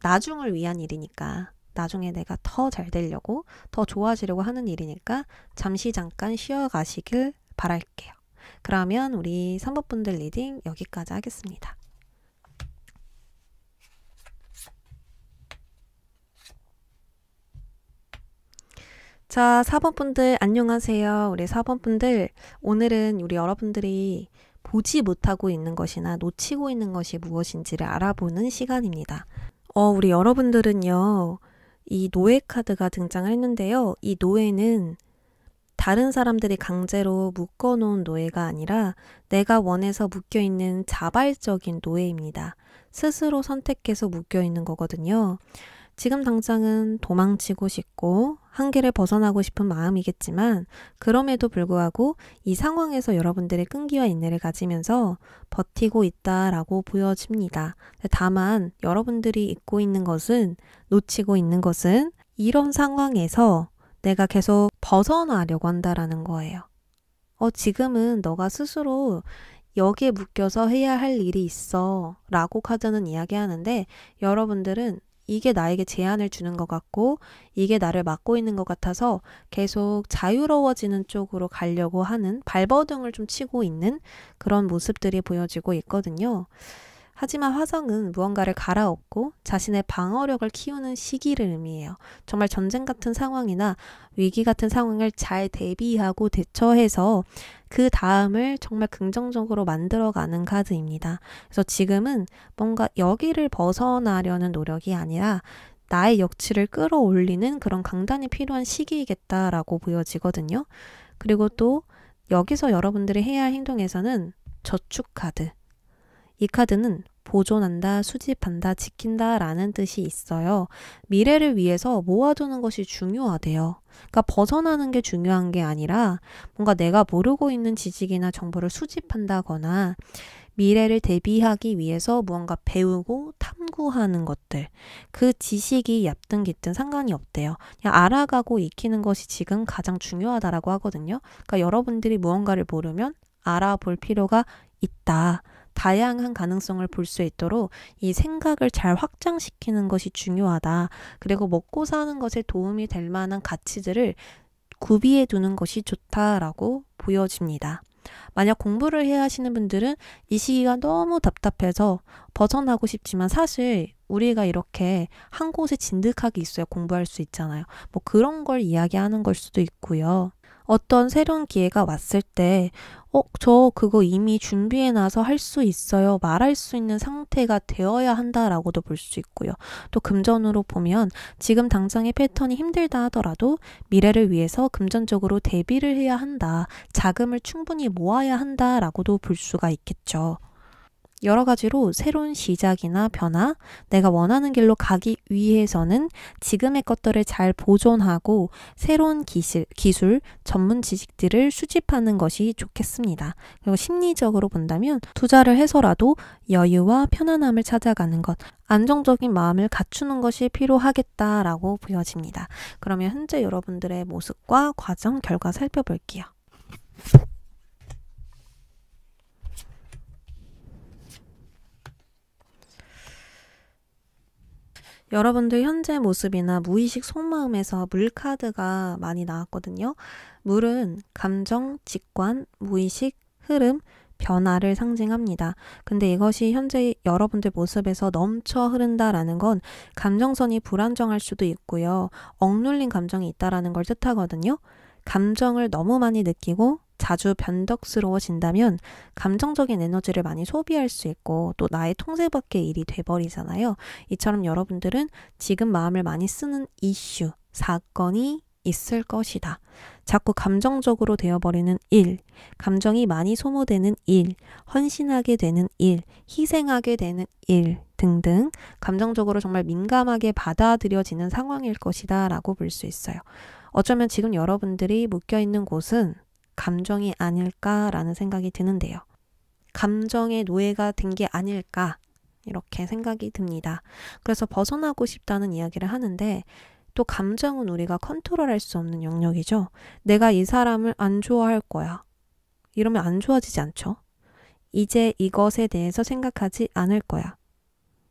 나중을 위한 일이니까 나중에 내가 더 잘 되려고 더 좋아지려고 하는 일이니까 잠시 잠깐 쉬어가시길 바랄게요. 그러면 우리 3번 분들 리딩 여기까지 하겠습니다. 자, 4번 분들 안녕하세요. 우리 4번 분들, 오늘은 우리 여러분들이 보지 못하고 있는 것이나 놓치고 있는 것이 무엇인지를 알아보는 시간입니다. 우리 여러분들은요, 이 노예 카드가 등장을 했는데요. 이 노예는 다른 사람들이 강제로 묶어놓은 노예가 아니라 내가 원해서 묶여있는 자발적인 노예입니다. 스스로 선택해서 묶여있는 거거든요. 지금 당장은 도망치고 싶고 한계를 벗어나고 싶은 마음이겠지만 그럼에도 불구하고 이 상황에서 여러분들의 끈기와 인내를 가지면서 버티고 있다라고 보여집니다. 다만 여러분들이 잊고 있는 것은, 놓치고 있는 것은 이런 상황에서 내가 계속 벗어나려고 한다라는 거예요. 지금은 너가 스스로 여기에 묶여서 해야 할 일이 있어 라고 카드는 이야기하는데, 여러분들은 이게 나에게 제한을 주는 것 같고 이게 나를 막고 있는 것 같아서 계속 자유로워지는 쪽으로 가려고 하는, 발버둥을 좀 치고 있는 그런 모습들이 보여지고 있거든요. 하지만 화성은 무언가를 갈아엎고 자신의 방어력을 키우는 시기를 의미해요. 정말 전쟁 같은 상황이나 위기 같은 상황을 잘 대비하고 대처해서 그 다음을 정말 긍정적으로 만들어가는 카드입니다. 그래서 지금은 뭔가 여기를 벗어나려는 노력이 아니라 나의 역치를 끌어올리는 그런 강단이 필요한 시기이겠다라고 보여지거든요. 그리고 또 여기서 여러분들이 해야 할 행동에서는 저축 카드. 이 카드는 보존한다, 수집한다, 지킨다 라는 뜻이 있어요. 미래를 위해서 모아두는 것이 중요하대요. 그러니까 벗어나는 게 중요한 게 아니라 뭔가 내가 모르고 있는 지식이나 정보를 수집한다거나 미래를 대비하기 위해서 무언가 배우고 탐구하는 것들, 그 지식이 얕든 깃든 상관이 없대요. 그냥 알아가고 익히는 것이 지금 가장 중요하다라고 하거든요. 그러니까 여러분들이 무언가를 모르면 알아볼 필요가 있다. 다양한 가능성을 볼 수 있도록 이 생각을 잘 확장시키는 것이 중요하다. 그리고 먹고 사는 것에 도움이 될 만한 가치들을 구비해 두는 것이 좋다라고 보여집니다. 만약 공부를 해야 하시는 분들은 이 시기가 너무 답답해서 벗어나고 싶지만 사실 우리가 이렇게 한 곳에 진득하게 있어야 공부할 수 있잖아요. 그런 걸 이야기하는 걸 수도 있고요. 어떤 새로운 기회가 왔을 때 저 그거 이미 준비해놔서 할 수 있어요. 말할 수 있는 상태가 되어야 한다라고도 볼 수 있고요. 또 금전으로 보면 지금 당장의 패턴이 힘들다 하더라도 미래를 위해서 금전적으로 대비를 해야 한다. 자금을 충분히 모아야 한다라고도 볼 수가 있겠죠. 여러 가지로 새로운 시작이나 변화, 내가 원하는 길로 가기 위해서는 지금의 것들을 잘 보존하고 새로운 기술, 전문 지식들을 수집하는 것이 좋겠습니다. 그리고 심리적으로 본다면 투자를 해서라도 여유와 편안함을 찾아가는 것, 안정적인 마음을 갖추는 것이 필요하겠다라고 보여집니다. 그러면 현재 여러분들의 모습과 과정, 결과 살펴볼게요. 여러분들 현재 모습이나 무의식 속마음에서 물 카드가 많이 나왔거든요. 물은 감정, 직관, 무의식, 흐름, 변화를 상징합니다. 근데 이것이 현재 여러분들 모습에서 넘쳐 흐른다라는 건 감정선이 불안정할 수도 있고요. 억눌린 감정이 있다라는 걸 뜻하거든요. 감정을 너무 많이 느끼고 자주 변덕스러워진다면 감정적인 에너지를 많이 소비할 수 있고 또 나의 통제 밖의 일이 돼버리잖아요. 이처럼 여러분들은 지금 마음을 많이 쓰는 이슈, 사건이 있을 것이다. 자꾸 감정적으로 되어버리는 일, 감정이 많이 소모되는 일, 헌신하게 되는 일, 희생하게 되는 일 등등 감정적으로 정말 민감하게 받아들여지는 상황일 것이다 라고 볼 수 있어요. 어쩌면 지금 여러분들이 묶여있는 곳은 감정이 아닐까라는 생각이 드는데요. 감정의 노예가 된 게 아닐까 이렇게 생각이 듭니다. 그래서 벗어나고 싶다는 이야기를 하는데 또 감정은 우리가 컨트롤할 수 없는 영역이죠. 내가 이 사람을 안 좋아할 거야. 이러면 안 좋아지지 않죠. 이제 이것에 대해서 생각하지 않을 거야.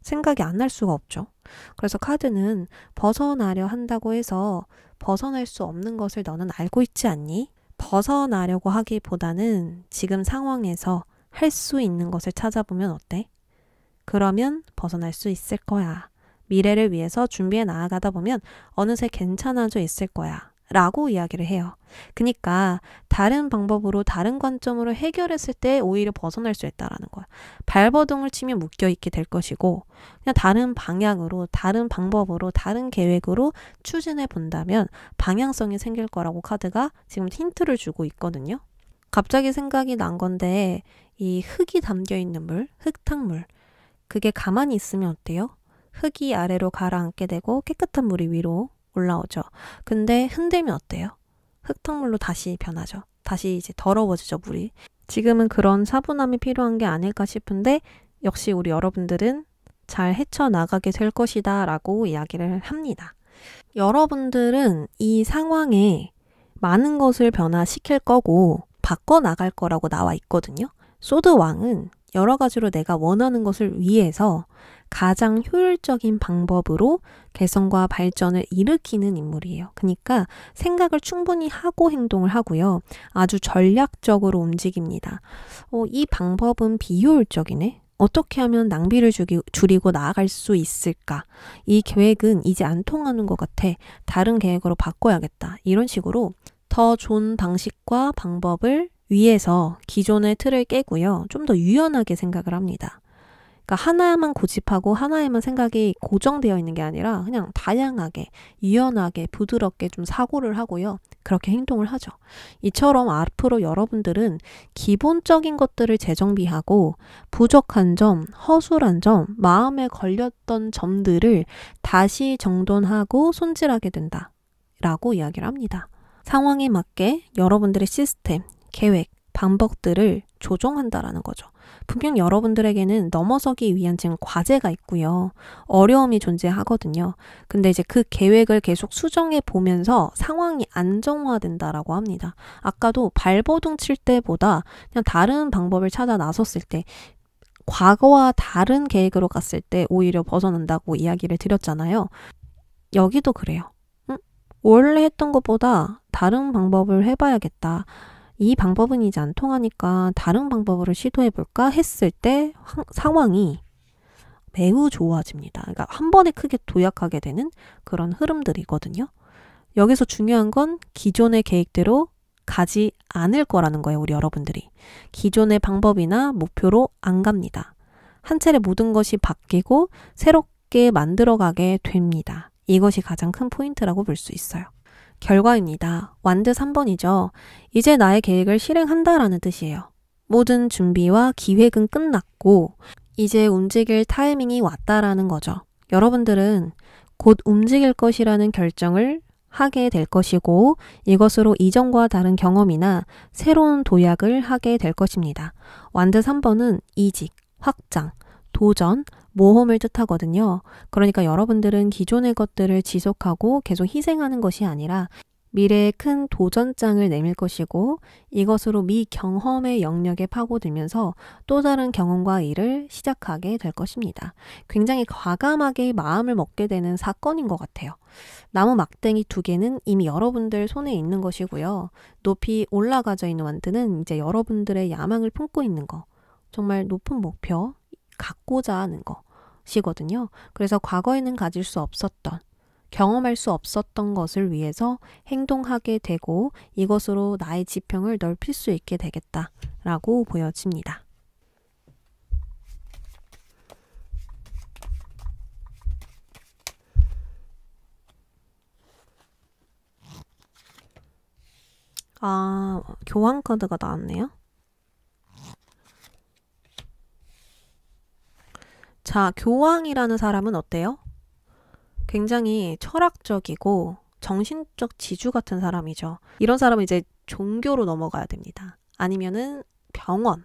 생각이 안 날 수가 없죠. 그래서 카드는 벗어나려 한다고 해서 벗어날 수 없는 것을 너는 알고 있지 않니? 벗어나려고 하기보다는 지금 상황에서 할 수 있는 것을 찾아보면 어때? 그러면 벗어날 수 있을 거야. 미래를 위해서 준비해 나아가다 보면 어느새 괜찮아져 있을 거야. 라고 이야기를 해요. 그러니까 다른 방법으로 다른 관점으로 해결했을 때 오히려 벗어날 수 있다라는 거야. 발버둥을 치면 묶여있게 될 것이고 그냥 다른 방향으로 다른 방법으로 다른 계획으로 추진해 본다면 방향성이 생길 거라고 카드가 지금 힌트를 주고 있거든요. 갑자기 생각이 난 건데 이 흙이 담겨있는 물, 흙탕물 그게 가만히 있으면 어때요? 흙이 아래로 가라앉게 되고 깨끗한 물이 위로 올라오죠. 근데 흔들면 어때요? 흙탕물로 다시 변하죠. 다시 이제 더러워지죠, 물이. 지금은 그런 차분함이 필요한 게 아닐까 싶은데 역시 우리 여러분들은 잘 헤쳐나가게 될 것이다 라고 이야기를 합니다. 여러분들은 이 상황에 많은 것을 변화시킬 거고 바꿔나갈 거라고 나와 있거든요. 소드 왕은 여러 가지로 내가 원하는 것을 위해서 가장 효율적인 방법으로 개성과 발전을 일으키는 인물이에요. 그러니까 생각을 충분히 하고 행동을 하고요. 아주 전략적으로 움직입니다. 이 방법은 비효율적이네. 어떻게 하면 낭비를 줄이고 나아갈 수 있을까? 이 계획은 이제 안 통하는 것 같아. 다른 계획으로 바꿔야겠다. 이런 식으로 더 좋은 방식과 방법을 위해서 기존의 틀을 깨고요. 좀 더 유연하게 생각을 합니다. 그러니까 하나만 고집하고 하나에만 생각이 고정되어 있는 게 아니라 그냥 다양하게, 유연하게, 부드럽게 좀 사고를 하고요. 그렇게 행동을 하죠. 이처럼 앞으로 여러분들은 기본적인 것들을 재정비하고 부족한 점, 허술한 점, 마음에 걸렸던 점들을 다시 정돈하고 손질하게 된다. 라고 이야기를 합니다. 상황에 맞게 여러분들의 시스템, 계획, 방법들을 조정한다라는 거죠. 분명 여러분들에게는 넘어서기 위한 지금 과제가 있고요. 어려움이 존재하거든요. 근데 이제 그 계획을 계속 수정해 보면서 상황이 안정화된다라고 합니다. 아까도 발버둥 칠 때보다 그냥 다른 방법을 찾아 나섰을 때 과거와 다른 계획으로 갔을 때 오히려 벗어난다고 이야기를 드렸잖아요. 여기도 그래요. 원래 했던 것보다 다른 방법을 해봐야겠다. 이 방법은 이제 안 통하니까 다른 방법으로 시도해볼까 했을 때 상황이 매우 좋아집니다. 그러니까 한 번에 크게 도약하게 되는 그런 흐름들이거든요. 여기서 중요한 건 기존의 계획대로 가지 않을 거라는 거예요. 우리 여러분들이. 기존의 방법이나 목표로 안 갑니다. 한 차례 모든 것이 바뀌고 새롭게 만들어가게 됩니다. 이것이 가장 큰 포인트라고 볼 수 있어요. 결과입니다. 완드 3번이죠. 이제 나의 계획을 실행한다라는 뜻이에요. 모든 준비와 기획은 끝났고 이제 움직일 타이밍이 왔다라는 거죠. 여러분들은 곧 움직일 것이라는 결정을 하게 될 것이고 이것으로 이전과 다른 경험이나 새로운 도약을 하게 될 것입니다. 완드 3번은 이직, 확장, 도전, 모험을 뜻하거든요. 그러니까 여러분들은 기존의 것들을 지속하고 계속 희생하는 것이 아니라 미래의 큰 도전장을 내밀 것이고 이것으로 미경험의 영역에 파고들면서 또 다른 경험과 일을 시작하게 될 것입니다. 굉장히 과감하게 마음을 먹게 되는 사건인 것 같아요. 나무 막대기 2개는 이미 여러분들 손에 있는 것이고요. 높이 올라가져 있는 완드는 이제 여러분들의 야망을 품고 있는 거. 정말 높은 목표, 갖고자 하는 것이거든요. 그래서 과거에는 가질 수 없었던, 경험할 수 없었던 것을 위해서 행동하게 되고 이것으로 나의 지평을 넓힐 수 있게 되겠다라고 보여집니다. 아, 교황 카드가 나왔네요. 자, 교황이라는 사람은 어때요? 굉장히 철학적이고 정신적 지주 같은 사람이죠. 이런 사람은 이제 종교로 넘어가야 됩니다. 아니면은 병원,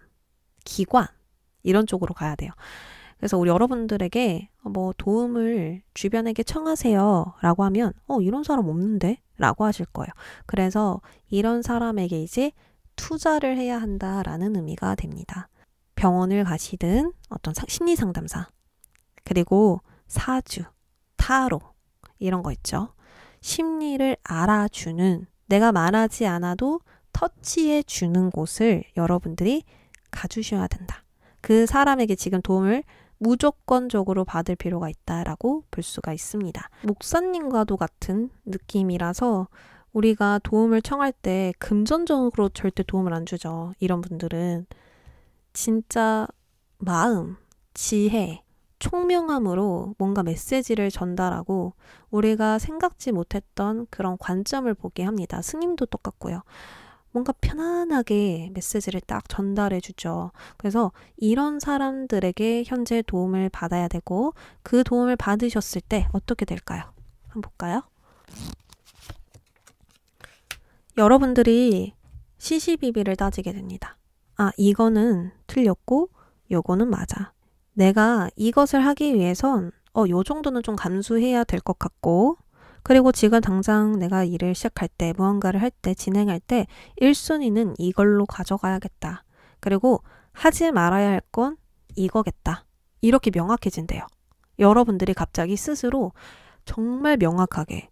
기관 이런 쪽으로 가야 돼요. 그래서 우리 여러분들에게 뭐 도움을 주변에게 청하세요 라고 하면 이런 사람 없는데? 라고 하실 거예요. 그래서 이런 사람에게 이제 투자를 해야 한다라는 의미가 됩니다. 병원을 가시든 어떤 심리 상담사, 그리고 사주, 타로 이런 거 있죠. 심리를 알아주는, 내가 말하지 않아도 터치해 주는 곳을 여러분들이 가주셔야 된다. 그 사람에게 지금 도움을 무조건적으로 받을 필요가 있다라고 볼 수가 있습니다. 목사님과도 같은 느낌이라서 우리가 도움을 청할 때 금전적으로 절대 도움을 안 주죠. 이런 분들은 진짜 마음, 지혜, 총명함으로 뭔가 메시지를 전달하고 우리가 생각지 못했던 그런 관점을 보게 합니다. 스님도 똑같고요. 뭔가 편안하게 메시지를 딱 전달해 주죠. 그래서 이런 사람들에게 현재 도움을 받아야 되고 그 도움을 받으셨을 때 어떻게 될까요? 한번 볼까요? 여러분들이 시시비비를 따지게 됩니다. 아, 이거는 틀렸고 요거는 맞아. 내가 이것을 하기 위해선 요 정도는 좀 감수해야 될 것 같고 그리고 지금 당장 내가 일을 시작할 때 무언가를 할 때 진행할 때 1순위는 이걸로 가져가야겠다. 그리고 하지 말아야 할 건 이거겠다. 이렇게 명확해진대요. 여러분들이 갑자기 스스로 정말 명확하게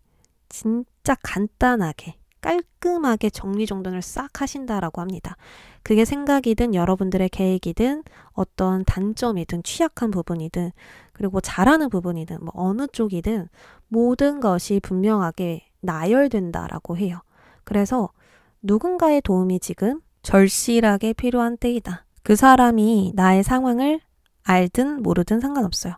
진짜 간단하게 깔끔하게 정리정돈을 싹 하신다라고 합니다. 그게 생각이든 여러분들의 계획이든 어떤 단점이든 취약한 부분이든 그리고 잘하는 부분이든 뭐 어느 쪽이든 모든 것이 분명하게 나열된다라고 해요. 그래서 누군가의 도움이 지금 절실하게 필요한 때이다. 그 사람이 나의 상황을 알든 모르든 상관없어요.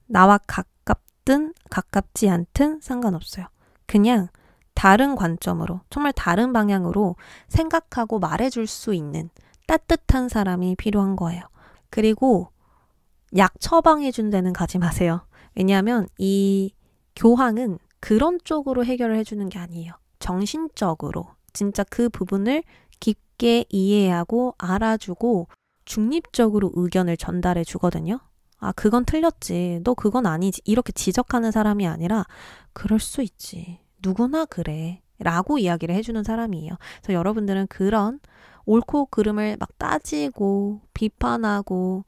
나와 가깝든 가깝지 않든 상관없어요. 그냥 다른 관점으로, 정말 다른 방향으로 생각하고 말해줄 수 있는 따뜻한 사람이 필요한 거예요. 그리고 약 처방해준 데는 가지 마세요. 왜냐하면 이 교황은 그런 쪽으로 해결을 해주는 게 아니에요. 정신적으로 진짜 그 부분을 깊게 이해하고 알아주고 중립적으로 의견을 전달해 주거든요. 아, 그건 틀렸지. 너 그건 아니지. 이렇게 지적하는 사람이 아니라 그럴 수 있지. 누구나 그래. 라고 이야기를 해주는 사람이에요. 그래서 여러분들은 그런 옳고 그름을 막 따지고 비판하고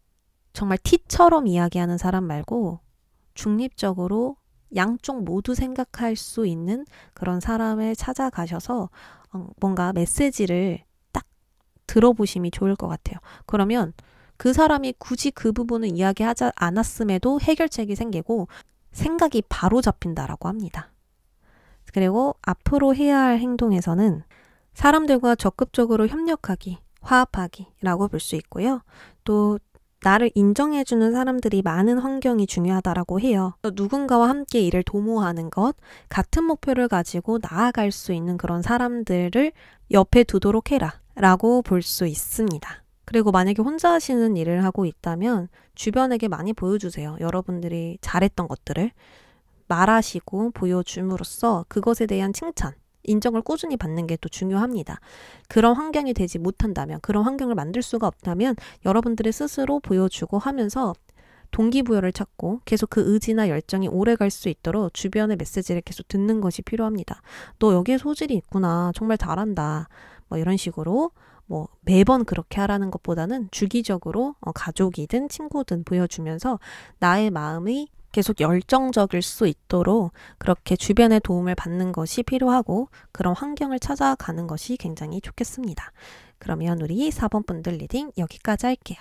정말 티처럼 이야기하는 사람 말고 중립적으로 양쪽 모두 생각할 수 있는 그런 사람을 찾아가셔서 뭔가 메시지를 딱 들어보심이 좋을 것 같아요. 그러면 그 사람이 굳이 그 부분을 이야기하지 않았음에도 해결책이 생기고 생각이 바로 잡힌다라고 합니다. 그리고 앞으로 해야 할 행동에서는 사람들과 적극적으로 협력하기, 화합하기라고 볼 수 있고요. 또 나를 인정해주는 사람들이 많은 환경이 중요하다라고 해요. 누군가와 함께 일을 도모하는 것, 같은 목표를 가지고 나아갈 수 있는 그런 사람들을 옆에 두도록 해라 라고 볼 수 있습니다. 그리고 만약에 혼자 하시는 일을 하고 있다면 주변에게 많이 보여주세요. 여러분들이 잘했던 것들을 말하시고 보여줌으로써 그것에 대한 칭찬, 인정을 꾸준히 받는 게 또 중요합니다. 그런 환경이 되지 못한다면, 그런 환경을 만들 수가 없다면 여러분들이 스스로 보여주고 하면서 동기부여를 찾고 계속 그 의지나 열정이 오래 갈 수 있도록 주변의 메시지를 계속 듣는 것이 필요합니다. 너 여기에 소질이 있구나. 정말 잘한다. 뭐 이런 식으로 뭐 매번 그렇게 하라는 것보다는 주기적으로 가족이든 친구든 보여주면서 나의 마음이 계속 열정적일 수 있도록 그렇게 주변의 도움을 받는 것이 필요하고 그런 환경을 찾아가는 것이 굉장히 좋겠습니다. 그러면 우리 4번 분들 리딩 여기까지 할게요.